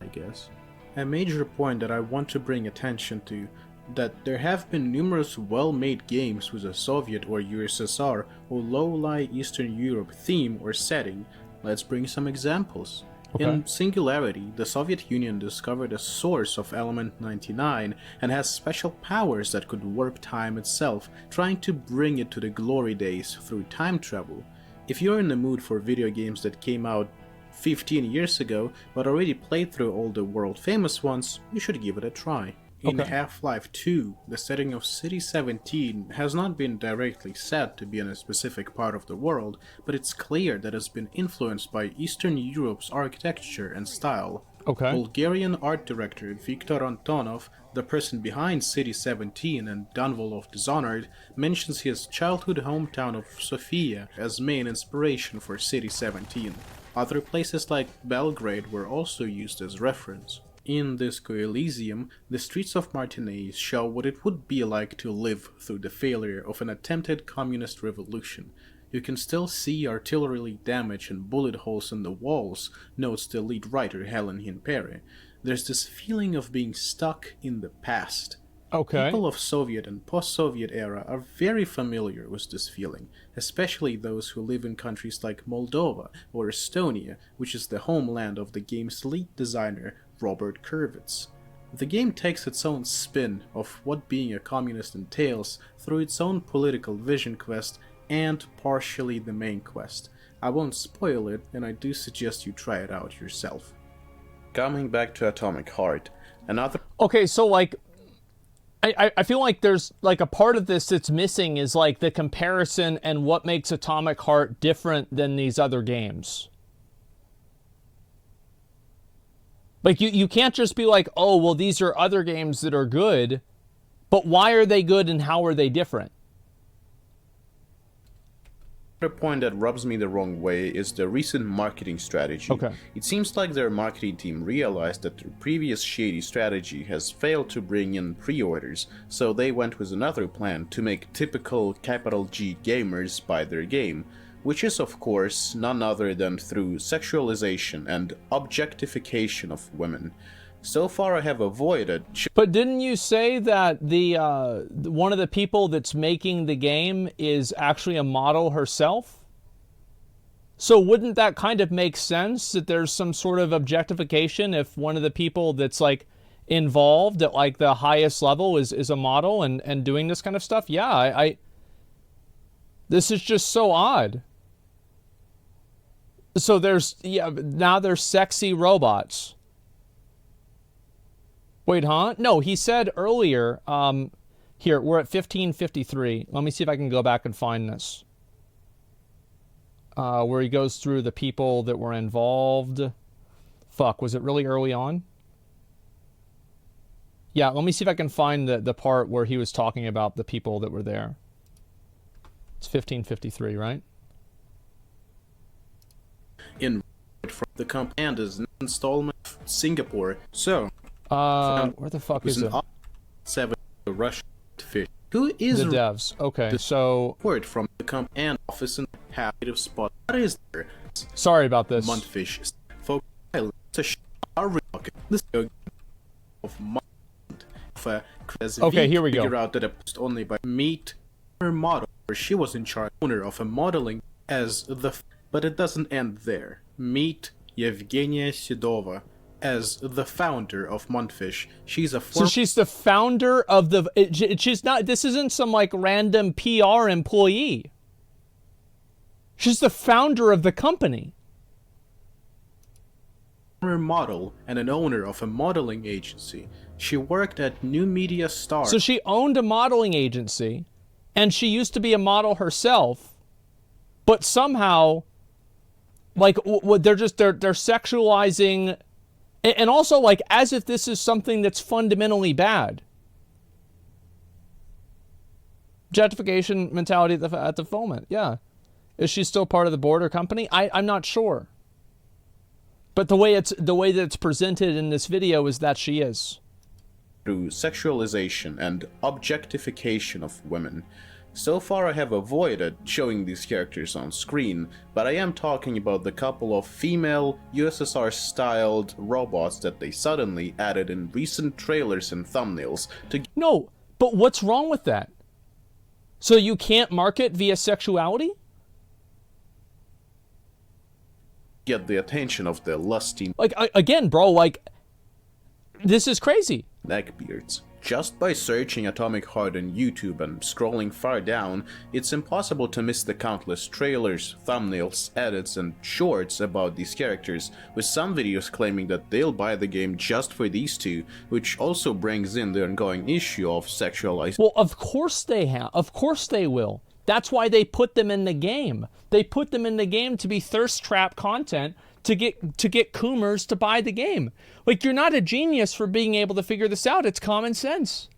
I guess. A major point that I want to bring attention to, that there have been numerous well-made games with a Soviet or USSR or low-lie Eastern Europe theme or setting. Let's bring some examples. Okay. In Singularity, the Soviet Union discovered a source of element 99 and has special powers that could warp time itself, trying to bring it to the glory days through time travel. If you're in the mood for video games that came out 15 years ago but already played through all the world-famous ones, you should give it a try. In Half-Life 2, the setting of City 17 has not been directly said to be in a specific part of the world, but it's clear that it's been influenced by Eastern Europe's architecture and style. Bulgarian art director Viktor Antonov, the person behind City 17 and Dunwall of Dishonored, mentions his childhood hometown of Sofia as main inspiration for City 17. Other places like Belgrade were also used as reference. In Disco Elysium, the streets of Martinez show what it would be like to live through the failure of an attempted communist revolution. You can still see artillery damage and bullet holes in the walls, notes the lead writer Helen Hinpere. There's this feeling of being stuck in the past. People of Soviet and post-Soviet era are very familiar with this feeling, especially those who live in countries like Moldova or Estonia, which is the homeland of the game's lead designer, Robert Kurvitz. The game takes its own spin of what being a communist entails through its own political vision quest and partially the main quest. I won't spoil it, and I do suggest you try it out yourself. Coming back to Atomic Heart, another Okay, so like, I feel like there's like a part of this that's missing is like the comparison and what makes Atomic Heart different than these other games. Like you can't just be like, oh, well, these are other games that are good, but why are they good and how are they different? point that rubs me the wrong way is the recent marketing strategy. Okay. It seems like their marketing team realized that their previous shady strategy has failed to bring in pre-orders, so they went with another plan to make typical capital G gamers buy their game, which is of course none other than through sexualization and objectification of women. So far I have avoided... But didn't you say that the one of the people that's making the game is actually a model herself? So wouldn't that kind of make sense that there's some sort of objectification if one of the people that's like involved at like the highest level is a model and doing this kind of stuff? Yeah, I this is just so odd. So now there's sexy robots. Wait, huh? No, he said earlier, here, we're at 1553. Let me see if I can go back and find this. Where he goes through the people that were involved. Fuck, was it really early on? Yeah, let me see if I can find the part where he was talking about the people that were there. It's 1553, right? In from the company and as an installment of Singapore. So... where the fuck is it? 7 Russian fish. Who is the devs? Okay, so word from the company and office in happy to spot. What is there? Sorry about this. Montfish. Folk island. This of okay, here we go. Figure out that it was only by meet her model, where she was in charge owner of a modeling as the. But it doesn't end there. Meet Yevgenia Sidova as the founder of Montfish. She's a so she's the founder of the... she's not... This isn't some, like, random PR employee. She's the founder of the company. Model and an owner of a modeling agency. She worked at New Media Star. So she owned a modeling agency, and she used to be a model herself, but somehow, like, they're sexualizing... And also, like, as if this is something that's fundamentally bad. Objectification mentality at the moment, yeah. Is she still part of the board or company? I'm not sure. But the way that it's presented in this video is that she is. Through sexualization and objectification of women. So far I have avoided showing these characters on screen, but I am talking about the couple of female USSR-styled robots that they suddenly added in recent trailers and thumbnails to... No, but what's wrong with that? So you can't market via sexuality? Get the attention of the lusty... Like, again, bro, like, this is crazy. Neckbeards. Just by searching Atomic Heart on YouTube and scrolling far down, it's impossible to miss the countless trailers, thumbnails, edits, and shorts about these characters, with some videos claiming that they'll buy the game just for these two, which also brings in the ongoing issue of sexualizing. Well, of course they have. Of course they will. That's why they put them in the game. They put them in the game to be thirst trap content to get Coomers to buy the game. Like, you're not a genius for being able to figure this out. It's common sense.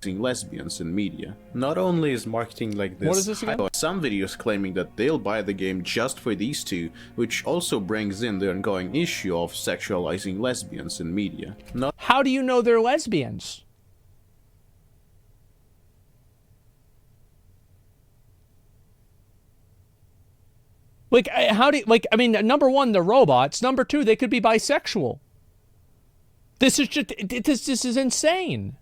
Lesbians in media. Not only is marketing like this, what is this again? Some videos claiming that they'll buy the game just for these two, which also brings in the ongoing issue of sexualizing lesbians in media. How do you know they're lesbians? Like, how do you, like, I mean, number one, they're robots. Number two, they could be bisexual. This is just, this is insane.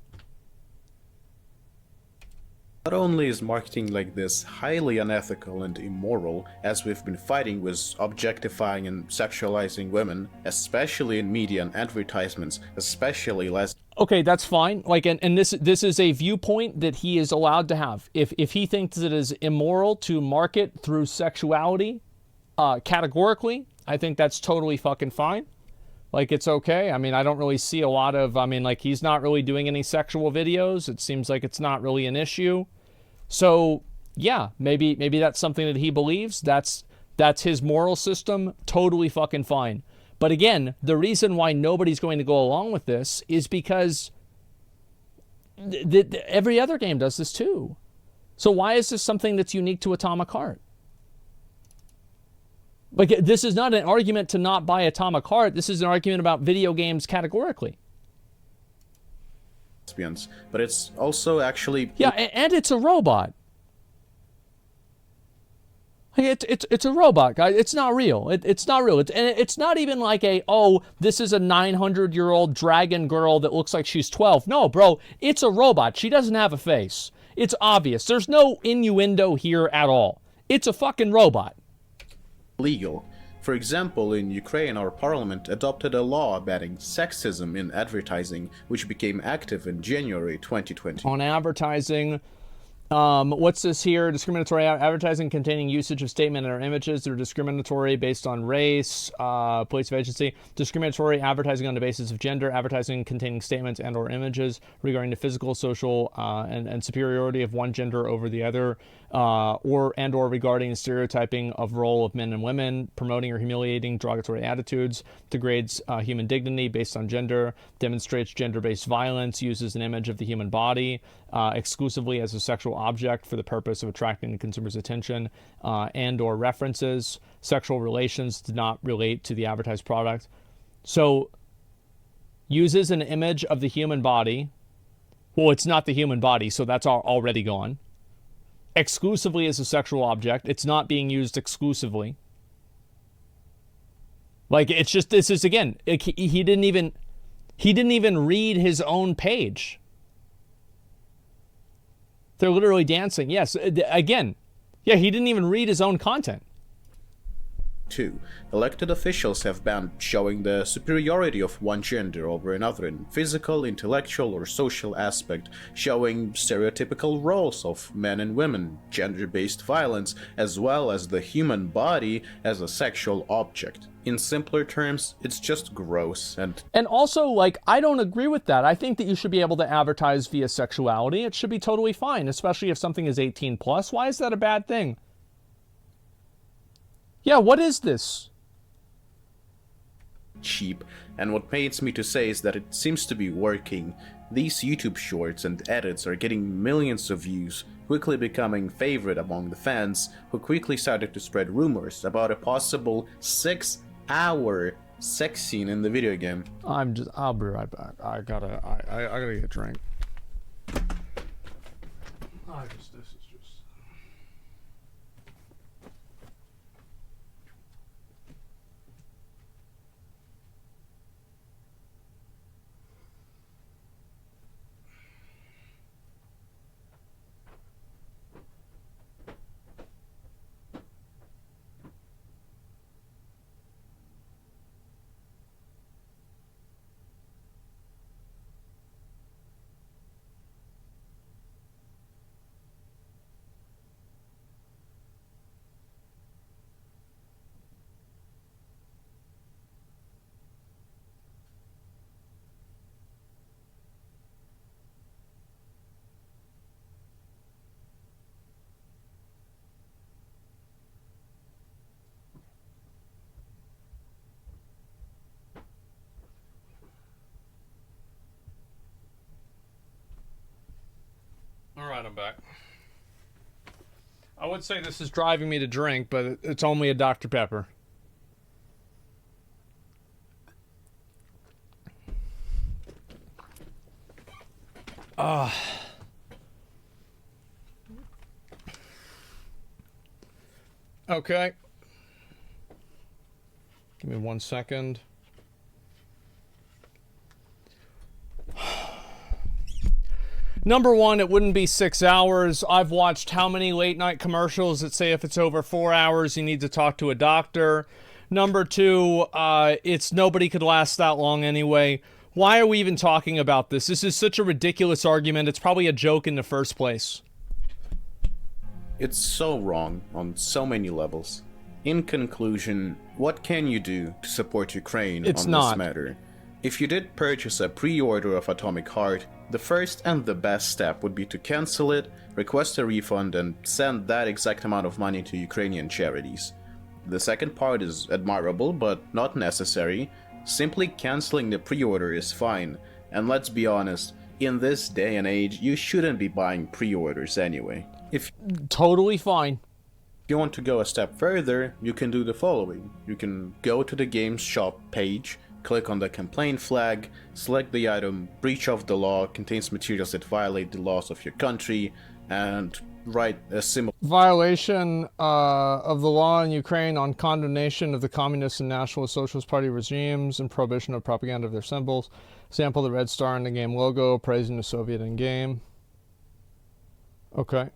Not only is marketing like this highly unethical and immoral, as we've been fighting with objectifying and sexualizing women, especially in media and advertisements, especially Okay, that's fine. Like, and this is a viewpoint that he is allowed to have. If he thinks it is immoral to market through sexuality, categorically, I think that's totally fucking fine. Like, it's okay. I mean, I don't really see a lot of, I mean, like, he's not really doing any sexual videos. It seems like it's not really an issue. So, yeah, maybe that's something that he believes. That's his moral system. Totally fucking fine. But again, the reason why nobody's going to go along with this is because every other game does this too. So why is this something that's unique to Atomic Heart? Like, this is not an argument to not buy Atomic Heart. This is an argument about video games categorically. But it's also actually... Yeah, and it's a robot. It's a robot, guys. It's not real. It's not real. It's not even like this is a 900-year-old dragon girl that looks like she's 12. No, bro, it's a robot. She doesn't have a face. It's obvious. There's no innuendo here at all. It's a fucking robot. Legal. For example, in Ukraine, our parliament adopted a law banning sexism in advertising, which became active in January 2020. On advertising, what's this here? Discriminatory advertising containing usage of statement or images that are discriminatory based on race, place of agency, discriminatory advertising on the basis of gender, advertising containing statements and or images regarding the physical, social, and superiority of one gender over the other, or regarding stereotyping of role of men and women, promoting or humiliating derogatory attitudes, degrades human dignity based on gender, demonstrates gender-based violence, uses an image of the human body exclusively as a sexual object for the purpose of attracting the consumer's attention, and or references sexual relations do not relate to the advertised product. So uses an image of the human body. Well, it's not the human body, so that's already gone. Exclusively as a sexual object. It's not being used exclusively. Like, it's just, this is, again, he didn't even read his own page. They're literally dancing. Yes, again, yeah, he didn't even read his own content. 2. Elected officials have banned showing the superiority of one gender over another in physical, intellectual, or social aspect, showing stereotypical roles of men and women, gender-based violence, as well as the human body as a sexual object. In simpler terms, it's just gross and also, like, I don't agree with that. I think that you should be able to advertise via sexuality. It should be totally fine, especially if something is 18 plus. Why is that a bad thing? Yeah, what is this? Cheap, and what pains me to say is that it seems to be working. These YouTube shorts and edits are getting millions of views, quickly becoming favorite among the fans, who quickly started to spread rumors about a possible 6-hour sex scene in the video game. I'll be right back. I gotta get a drink. This is just... Alright, I'm back. I would say this is driving me to drink, but it's only a Dr. Pepper. Okay. Give me 1 second. Number one, it wouldn't be 6 hours. I've watched how many late night commercials that say if it's over 4 hours, you need to talk to a doctor. Number two, nobody could last that long anyway. Why are we even talking about this? This is such a ridiculous argument. It's probably a joke in the first place. It's so wrong on so many levels. In conclusion, what can you do to support Ukraine It's on not. this matter? If you did purchase a pre-order of Atomic Heart, the first and the best step would be to cancel it, request a refund, and send that exact amount of money to Ukrainian charities. The second part is admirable, but not necessary. Simply canceling the pre-order is fine, and let's be honest, in this day and age, you shouldn't be buying pre-orders anyway. If Totally fine. you want to go a step further, you can do the following. You can go to the game's shop page, click on the complaint flag, select the item breach of the law, contains materials that violate the laws of your country, and write a similar Violation of the law in Ukraine on condemnation of the Communist and Nationalist Socialist Party regimes and prohibition of propaganda of their symbols. Sample the red star in the game logo, praising the Soviet in-game. Okay.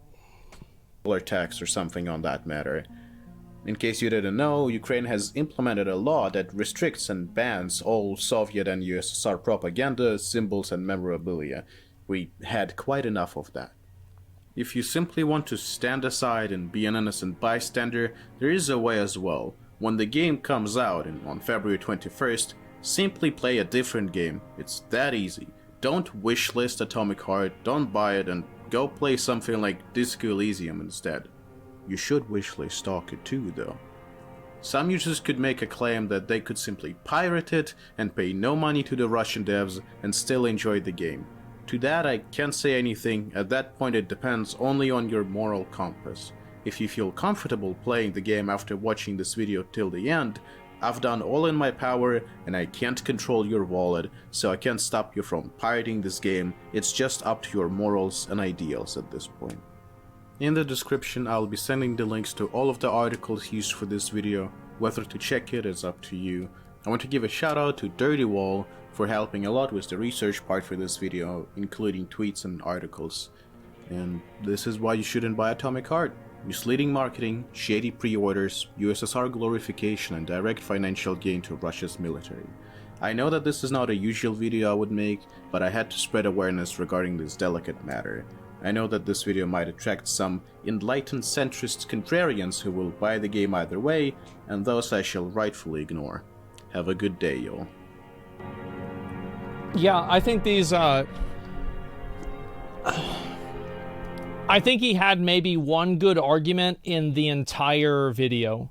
text or something on that matter. In case you didn't know, Ukraine has implemented a law that restricts and bans all Soviet and USSR propaganda, symbols, and memorabilia. We had quite enough of that. If you simply want to stand aside and be an innocent bystander, there is a way as well. When the game comes out on February 21st, simply play a different game. It's that easy. Don't wishlist Atomic Heart, don't buy it, and go play something like Disco Elysium instead. You should wishlist Stalker 2 though. Some users could make a claim that they could simply pirate it and pay no money to the Russian devs and still enjoy the game. To that I can't say anything. At that point it depends only on your moral compass. If you feel comfortable playing the game after watching this video till the end, I've done all in my power and I can't control your wallet, so I can't stop you from pirating this game. It's just up to your morals and ideals at this point. In the description I'll be sending the links to all of the articles used for this video. Whether to check it is up to you. I want to give a shout out to Dirty Wall for helping a lot with the research part for this video, including tweets and articles. And this is why you shouldn't buy Atomic Heart. Misleading marketing, shady pre-orders, USSR glorification, and direct financial gain to Russia's military. I know that this is not a usual video I would make, but I had to spread awareness regarding this delicate matter. I know that this video might attract some enlightened centrist contrarians who will buy the game either way, and those I shall rightfully ignore. Have a good day, y'all. Yeah, I think these, I think he had maybe one good argument in the entire video.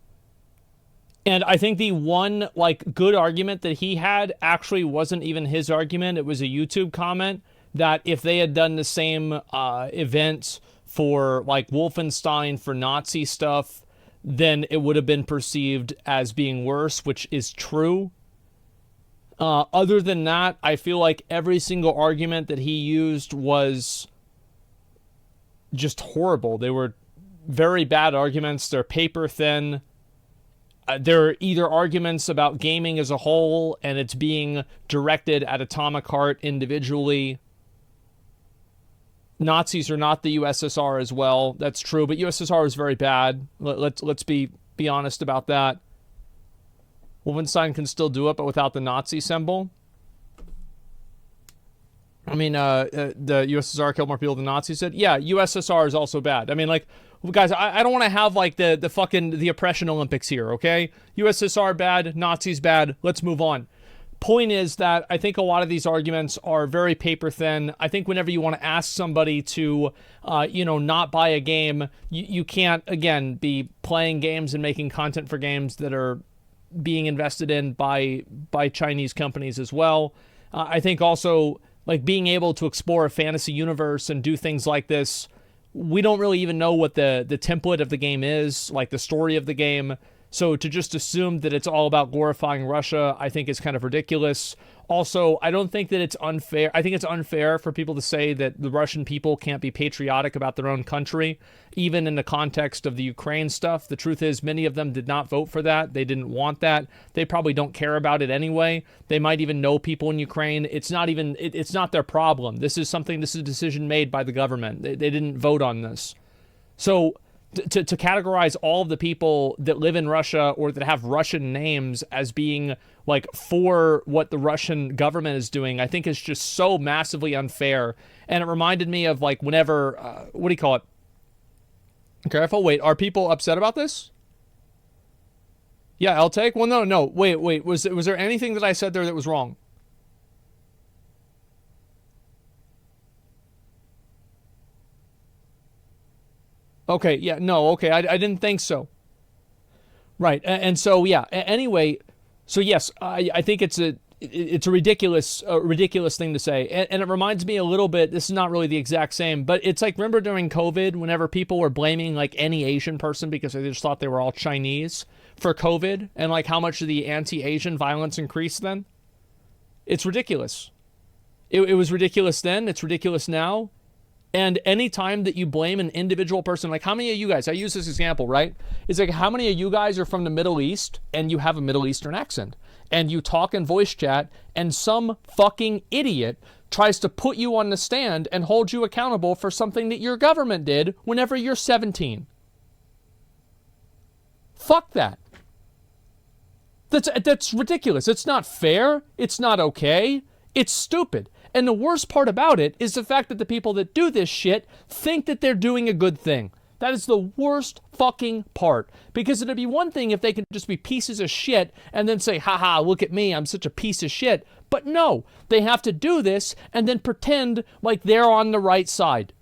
And I think the one, good argument that he had actually wasn't even his argument. It was a YouTube comment that if they had done the same event for, Wolfenstein for Nazi stuff, then it would have been perceived as being worse, which is true. Other than that, I feel like every single argument that he used was just horrible. They were very bad arguments. They're paper thin. They're either arguments about gaming as a whole, and it's being directed at Atomic Heart individually. Nazis are not the USSR as well. That's true, but USSR is very bad. Let's be honest about that. Wolfenstein can still do it, but without the Nazi symbol. I mean, the USSR killed more people than Nazis did. Yeah, USSR is also bad. I mean, guys, I don't want to have, the oppression Olympics here, okay? USSR bad, Nazis bad, let's move on. Point is that I think a lot of these arguments are very paper thin. I think whenever you want to ask somebody to, not buy a game, you can't, again, be playing games and making content for games that are being invested in by Chinese companies as well. I think also, being able to explore a fantasy universe and do things like this, we don't really even know what the template of the game is, the story of the game. So to just assume that it's all about glorifying Russia, I think is kind of ridiculous. Also, I don't think that it's unfair. I think it's unfair for people to say that the Russian people can't be patriotic about their own country, even in the context of the Ukraine stuff. The truth is, many of them did not vote for that. They didn't want that. They probably don't care about it anyway. They might even know people in Ukraine. It's not their problem. This is a decision made by the government. They didn't vote on this. So to categorize all of the people that live in Russia or that have Russian names as being for what the Russian government is doing, I think is just so massively unfair. And it reminded me of whenever, what do you call it? Careful, wait, are people upset about this? Yeah, I'll take. Well, no. Wait. Was there anything that I said there that was wrong? Okay, yeah, no, okay, I didn't think so. Right, and so yeah. Anyway, so yes, I think it's a ridiculous thing to say, and it reminds me a little bit. This is not really the exact same, but it's like, remember during COVID, whenever people were blaming like any Asian person because they just thought they were all Chinese for COVID, and like how much of the anti-Asian violence increased then. It's ridiculous. It was ridiculous then. It's ridiculous now. And any time that you blame an individual person, like how many of you guys, I use this example, right? It's like how many of you guys are from the Middle East and you have a Middle Eastern accent and you talk in voice chat and some fucking idiot tries to put you on the stand and hold you accountable for something that your government did whenever you're 17. Fuck that. That's ridiculous. It's not fair. It's not okay. It's stupid. And the worst part about it is the fact that the people that do this shit think that they're doing a good thing. That is the worst fucking part. Because it'd be one thing if they could just be pieces of shit and then say, haha, look at me, I'm such a piece of shit. But no, they have to do this and then pretend like they're on the right side.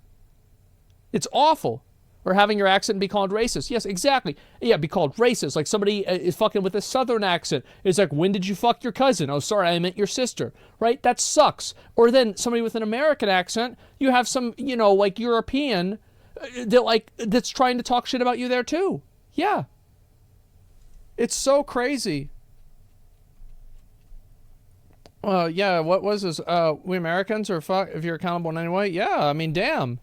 It's awful. Or having your accent be called racist. Yes, exactly. Yeah, be called racist. Like somebody is fucking with a southern accent. It's like, when did you fuck your cousin? Oh, sorry, I meant your sister. Right? That sucks. Or then somebody with an American accent, you have some, like European that's trying to talk shit about you there too. Yeah. It's so crazy. Yeah, what was this? We Americans are fuck if you're accountable in any way? Yeah, I mean, damn.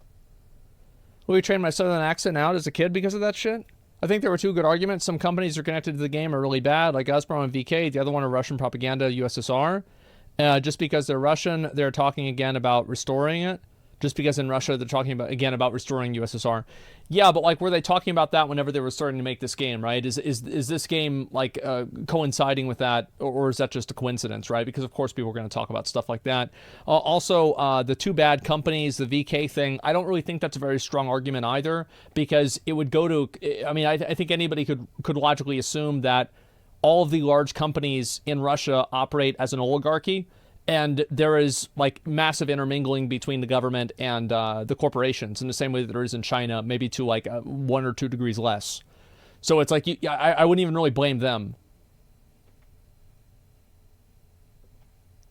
Will you train my southern accent out as a kid because of that shit? I think there were two good arguments. Some companies are connected to the game are really bad, like Gazprom and VK. The other one are Russian propaganda, USSR. Just because they're Russian, they're talking again about restoring it. Just because in Russia, they're talking about restoring USSR. Yeah, but like, were they talking about that whenever they were starting to make this game, right? Is this game like coinciding with that, or is that just a coincidence, right? Because of course people are going to talk about stuff like that. Also, the two bad companies, the VK thing, I don't really think that's a very strong argument either, because it would go to, I mean, I think anybody could logically assume that all of the large companies in Russia operate as an oligarchy. And there is like massive intermingling between the government and the corporations in the same way that there is in China, maybe to like 1 or 2 degrees less. So it's like, I wouldn't even really blame them.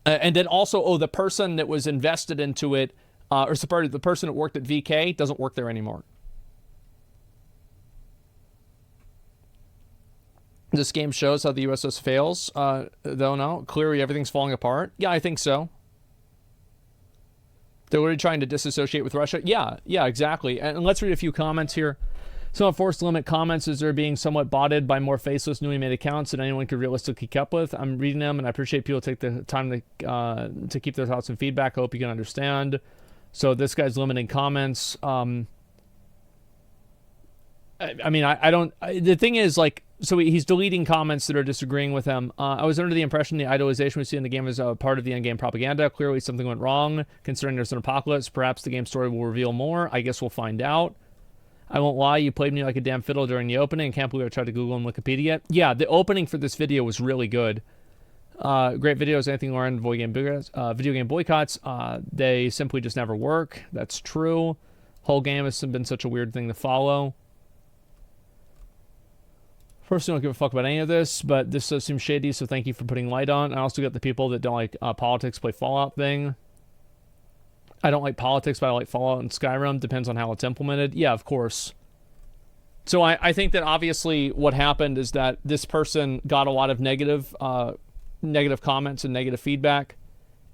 And then also, the person that was invested into it, the person that worked at VK doesn't work there anymore. This game shows how the USS fails, though no. Clearly everything's falling apart. Yeah, I think so. They're already trying to disassociate with Russia. Yeah, exactly. And let's read a few comments here. Some forced limit comments as they're being somewhat botted by more faceless, newly made accounts that anyone could realistically keep up with. I'm reading them, and I appreciate people take the time to keep their thoughts and feedback. I hope you can understand. So this guy's limiting comments. I mean, I don't... the thing is, like, so he's deleting comments that are disagreeing with him. I was under the impression the idolization we see in the game is a part of the endgame propaganda. Clearly something went wrong, considering there's an apocalypse. Perhaps the game story will reveal more. I guess we'll find out. I won't lie, you played me like a damn fiddle during the opening. Can't believe I tried to Google and Wikipedia. Yeah, the opening for this video was really good. Great videos, anything Lauren, video game boycotts. They simply just never work. That's true. Whole game has been such a weird thing to follow. First, I don't give a fuck about any of this, but this does seem shady, so thank you for putting light on. I also got the people that don't like politics play Fallout thing. I don't like politics, but I like Fallout and Skyrim. Depends on how it's implemented. Yeah, of course. So I think that obviously what happened is that this person got a lot of negative comments and negative feedback,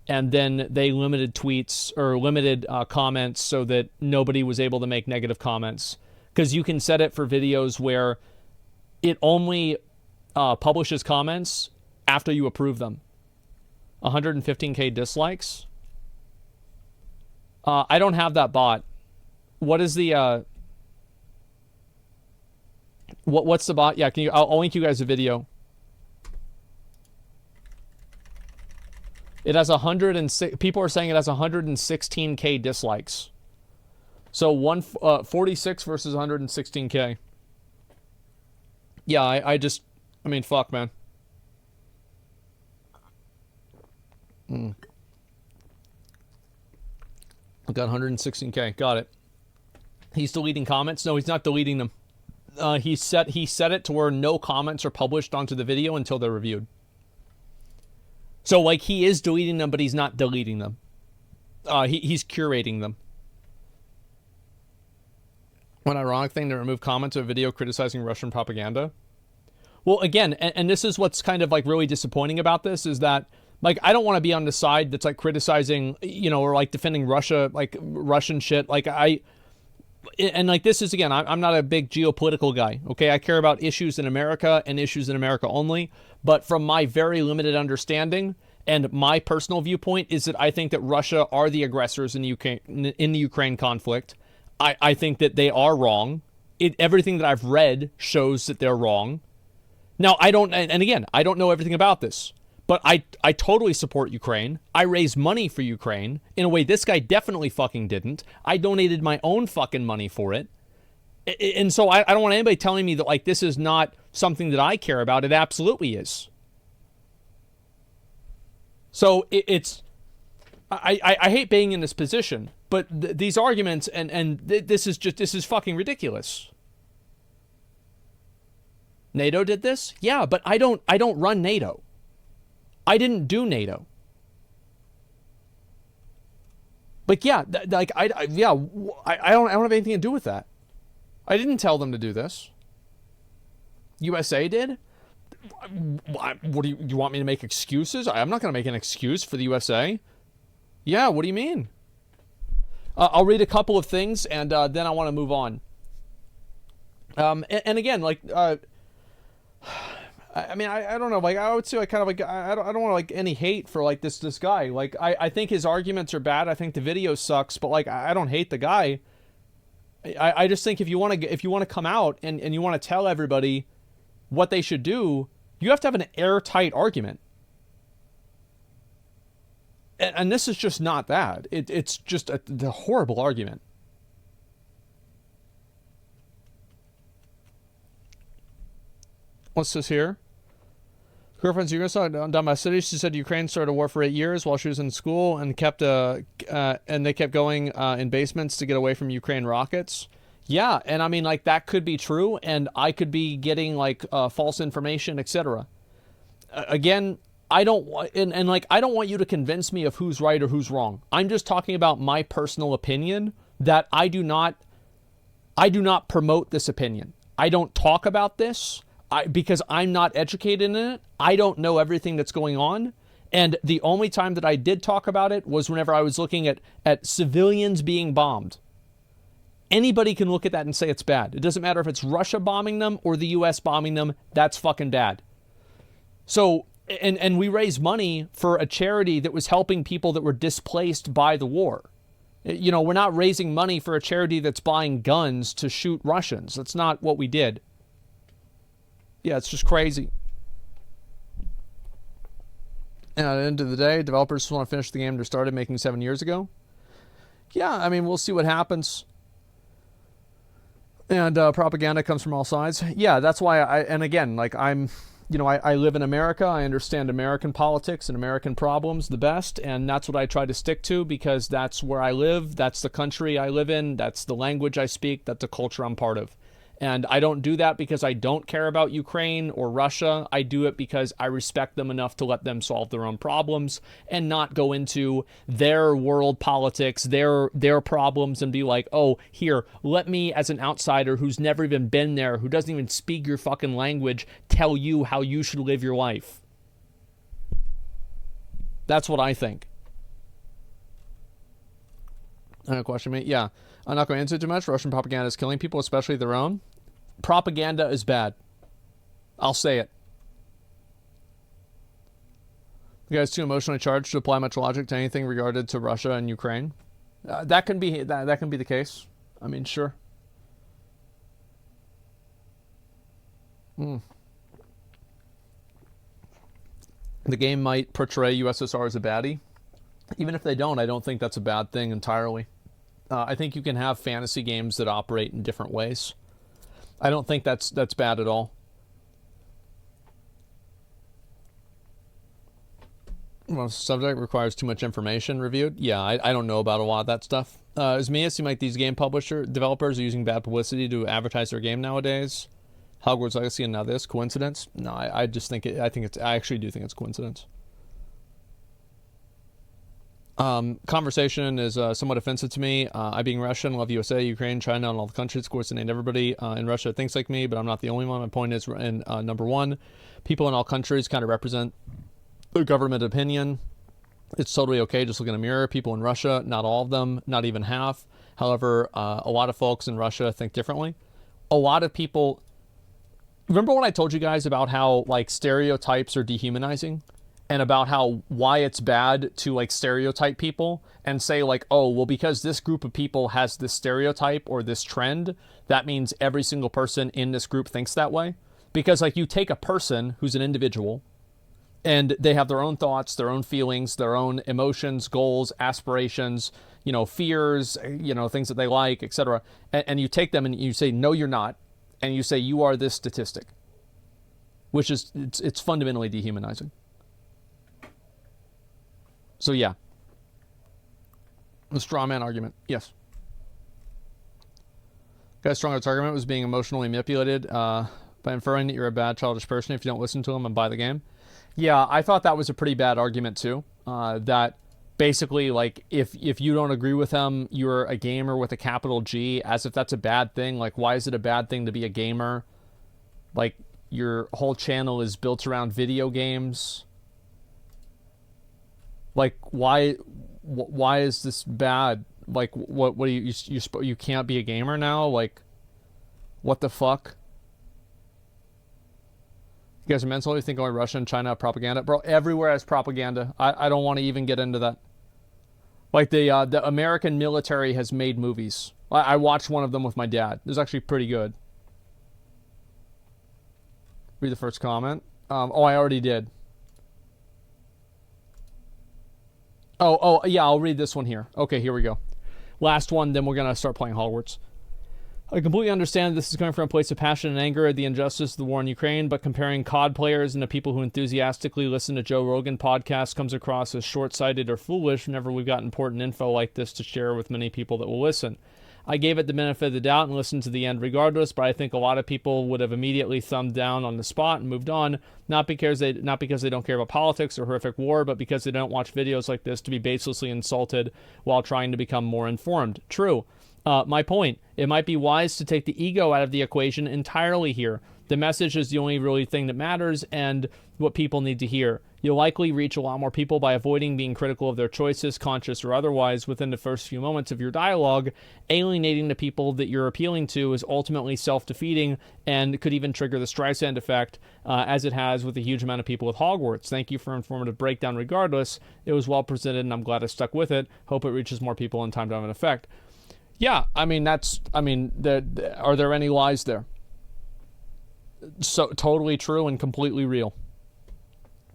and then they limited tweets or limited comments so that nobody was able to make negative comments. Because you can set it for videos where it only publishes comments after you approve them. 115k dislikes. I don't have that bot. What is the what's the bot? Yeah, can you? I'll link you guys a video. It has 106. People are saying it has 116k dislikes. So 46 versus 116k. Yeah, I just I mean, fuck, man. I got 116K. Got it. He's deleting comments? No, he's not deleting them. He set it to where no comments are published onto the video until they're reviewed. So, like, he is deleting them, but he's not deleting them. He's curating them. What ironic thing to remove comments of a video criticizing Russian propaganda. Well, again, and this is what's kind of like really disappointing about this, is that, like, I don't want to be on the side that's like criticizing, you know, or like defending Russia, like Russian shit. Like and like this is, again, I'm not a big geopolitical guy. Okay, I care about issues in America and issues in America only. But from my very limited understanding and my personal viewpoint is that I think that Russia are the aggressors in the Ukraine conflict. I think that they are wrong. Everything that I've read shows that they're wrong. Now, I don't, and again, I don't know everything about this, but I totally support Ukraine. I raise money for Ukraine in a way this guy definitely fucking didn't. I donated my own fucking money for it. And so I don't want anybody telling me that, like, this is not something that I care about. It absolutely is. So I hate being in this position, but these arguments this is fucking ridiculous. NATO did this? Yeah, but I don't run NATO. I didn't do NATO. But yeah, I don't have anything to do with that. I didn't tell them to do this. USA did? What do you want me to make excuses? I'm not going to make an excuse for the USA. Yeah, what do you mean? I'll read a couple of things, and then I want to move on. And again, like, I mean, I don't know. Like, I would say, like, kind of like, I don't want like any hate for like this guy. Like, I think his arguments are bad. I think the video sucks, but like, I don't hate the guy. I just think if you want to come out and you want to tell everybody what they should do, you have to have an airtight argument. And this is just not that. It's just a horrible argument. What's this here? Girlfriend's Ukraine down my city. She said Ukraine started a war for 8 years while she was in school and they kept going in basements to get away from Ukraine rockets. Yeah, and I mean, like, that could be true, and I could be getting like false information, etc. Again, I don't want, and like, I don't want you to convince me of who's right or who's wrong. I'm just talking about my personal opinion, that I do not promote this opinion. I don't talk about this because I'm not educated in it. I don't know everything that's going on. And the only time that I did talk about it was whenever I was looking at civilians being bombed. Anybody can look at that and say it's bad. It doesn't matter if it's Russia bombing them or the US bombing them. That's fucking bad. So, and we raised money for a charity that was helping people that were displaced by the war. You know, we're not raising money for a charity that's buying guns to shoot Russians. That's not what we did. Yeah, it's just crazy. And at the end of the day, developers just want to finish the game they started making 7 years ago. Yeah, I mean, we'll see what happens. And propaganda comes from all sides. Yeah, that's why and again, like, I live in America. I understand American politics and American problems the best, and that's what I try to stick to because that's where I live. That's the country I live in. That's the language I speak. That's the culture I'm part of. And I don't do that because I don't care about Ukraine or Russia. I do it because I respect them enough to let them solve their own problems and not go into their world politics, their problems, and be like, oh, here, let me, as an outsider who's never even been there, who doesn't even speak your fucking language, tell you how you should live your life. That's what I think. Question me? Yeah. I'm not going into it too much. Russian propaganda is killing people, especially their own. Propaganda is bad. I'll say it. You guys too emotionally charged to apply much logic to anything regarded to Russia and Ukraine. That can be the case. I mean, sure. The game might portray USSR as a baddie. Even if they don't, I don't think that's a bad thing entirely. I think you can have fantasy games that operate in different ways. I don't think that's bad at all. Well, subject requires too much information reviewed. Yeah, I don't know about a lot of that stuff. Is me, it seem like these game developers are using bad publicity to advertise their game nowadays. Hogwarts Legacy and now this. Coincidence? No, I just think I actually do think it's coincidence. Conversation is somewhat offensive to me. I, being Russian, love USA, Ukraine, China, and all the countries. Of course, it ain't everybody in Russia thinks like me, but I'm not the only one. My point is, number one, people in all countries kind of represent the government opinion. It's totally okay. Just look in a mirror. People in Russia, not all of them, not even half. However, a lot of folks in Russia think differently. A lot of people. Remember when I told you guys about how like stereotypes are dehumanizing? And about how why it's bad to like stereotype people and say like, oh, well, because this group of people has this stereotype or this trend, that means every single person in this group thinks that way. Because like you take a person who's an individual and they have their own thoughts, their own feelings, their own emotions, goals, aspirations, fears, things that they like, etc. And you take them and you say, no, you're not. And you say, you are this statistic, which is, it's fundamentally dehumanizing. So yeah, the straw man argument, yes. Guy's strongest argument was being emotionally manipulated by inferring that you're a bad childish person if you don't listen to him and buy the game. Yeah, I thought that was a pretty bad argument too. That basically, like, if you don't agree with him, you're a gamer with a capital G, as if that's a bad thing. Like, why is it a bad thing to be a gamer? Like, your whole channel is built around video games. Like, why is this bad? Like, what do you can't be a gamer now? Like, what the fuck? You guys are mentally think only Russia and China have propaganda? Bro, everywhere has propaganda. I don't want to even get into that. Like, the American military has made movies. I watched one of them with my dad. It was actually pretty good. Read the first comment. I already did. Oh, yeah, I'll read this one here. Okay, here we go. Last one, then we're going to start playing Hogwarts. I completely understand this is coming from a place of passion and anger at the injustice of the war in Ukraine, but comparing COD players into people who enthusiastically listen to Joe Rogan podcasts comes across as short-sighted or foolish whenever we've got important info like this to share with many people that will listen. I gave it the benefit of the doubt and listened to the end regardless, but I think a lot of people would have immediately thumbed down on the spot and moved on, not because they don't care about politics or horrific war, but because they don't watch videos like this to be baselessly insulted while trying to become more informed. True. My point, it might be wise to take the ego out of the equation entirely here. The message is the only really thing that matters and what people need to hear. You'll likely reach a lot more people by avoiding being critical of their choices, conscious or otherwise, within the first few moments of your dialogue. Alienating the people that you're appealing to is ultimately self-defeating and could even trigger the Streisand effect, as it has with a huge amount of people with Hogwarts. Thank you for informative breakdown regardless. It was well presented and I'm glad I stuck with it. Hope it reaches more people in time to have an effect. Yeah, are there any lies there? So totally true and completely real.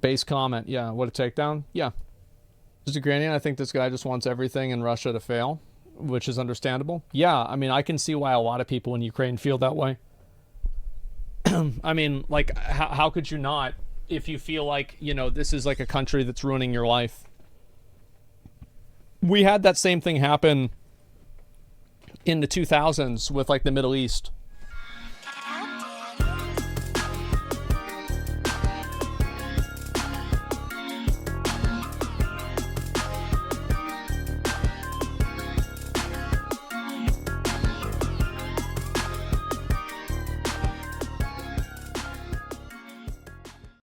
Base comment, yeah. What a takedown? Yeah. As a Ukrainian, I think this guy just wants everything in Russia to fail, which is understandable. Yeah, I can see why a lot of people in Ukraine feel that way. How could you not, if you feel like, this is like a country that's ruining your life? We had that same thing happen in the 2000s with like the Middle East.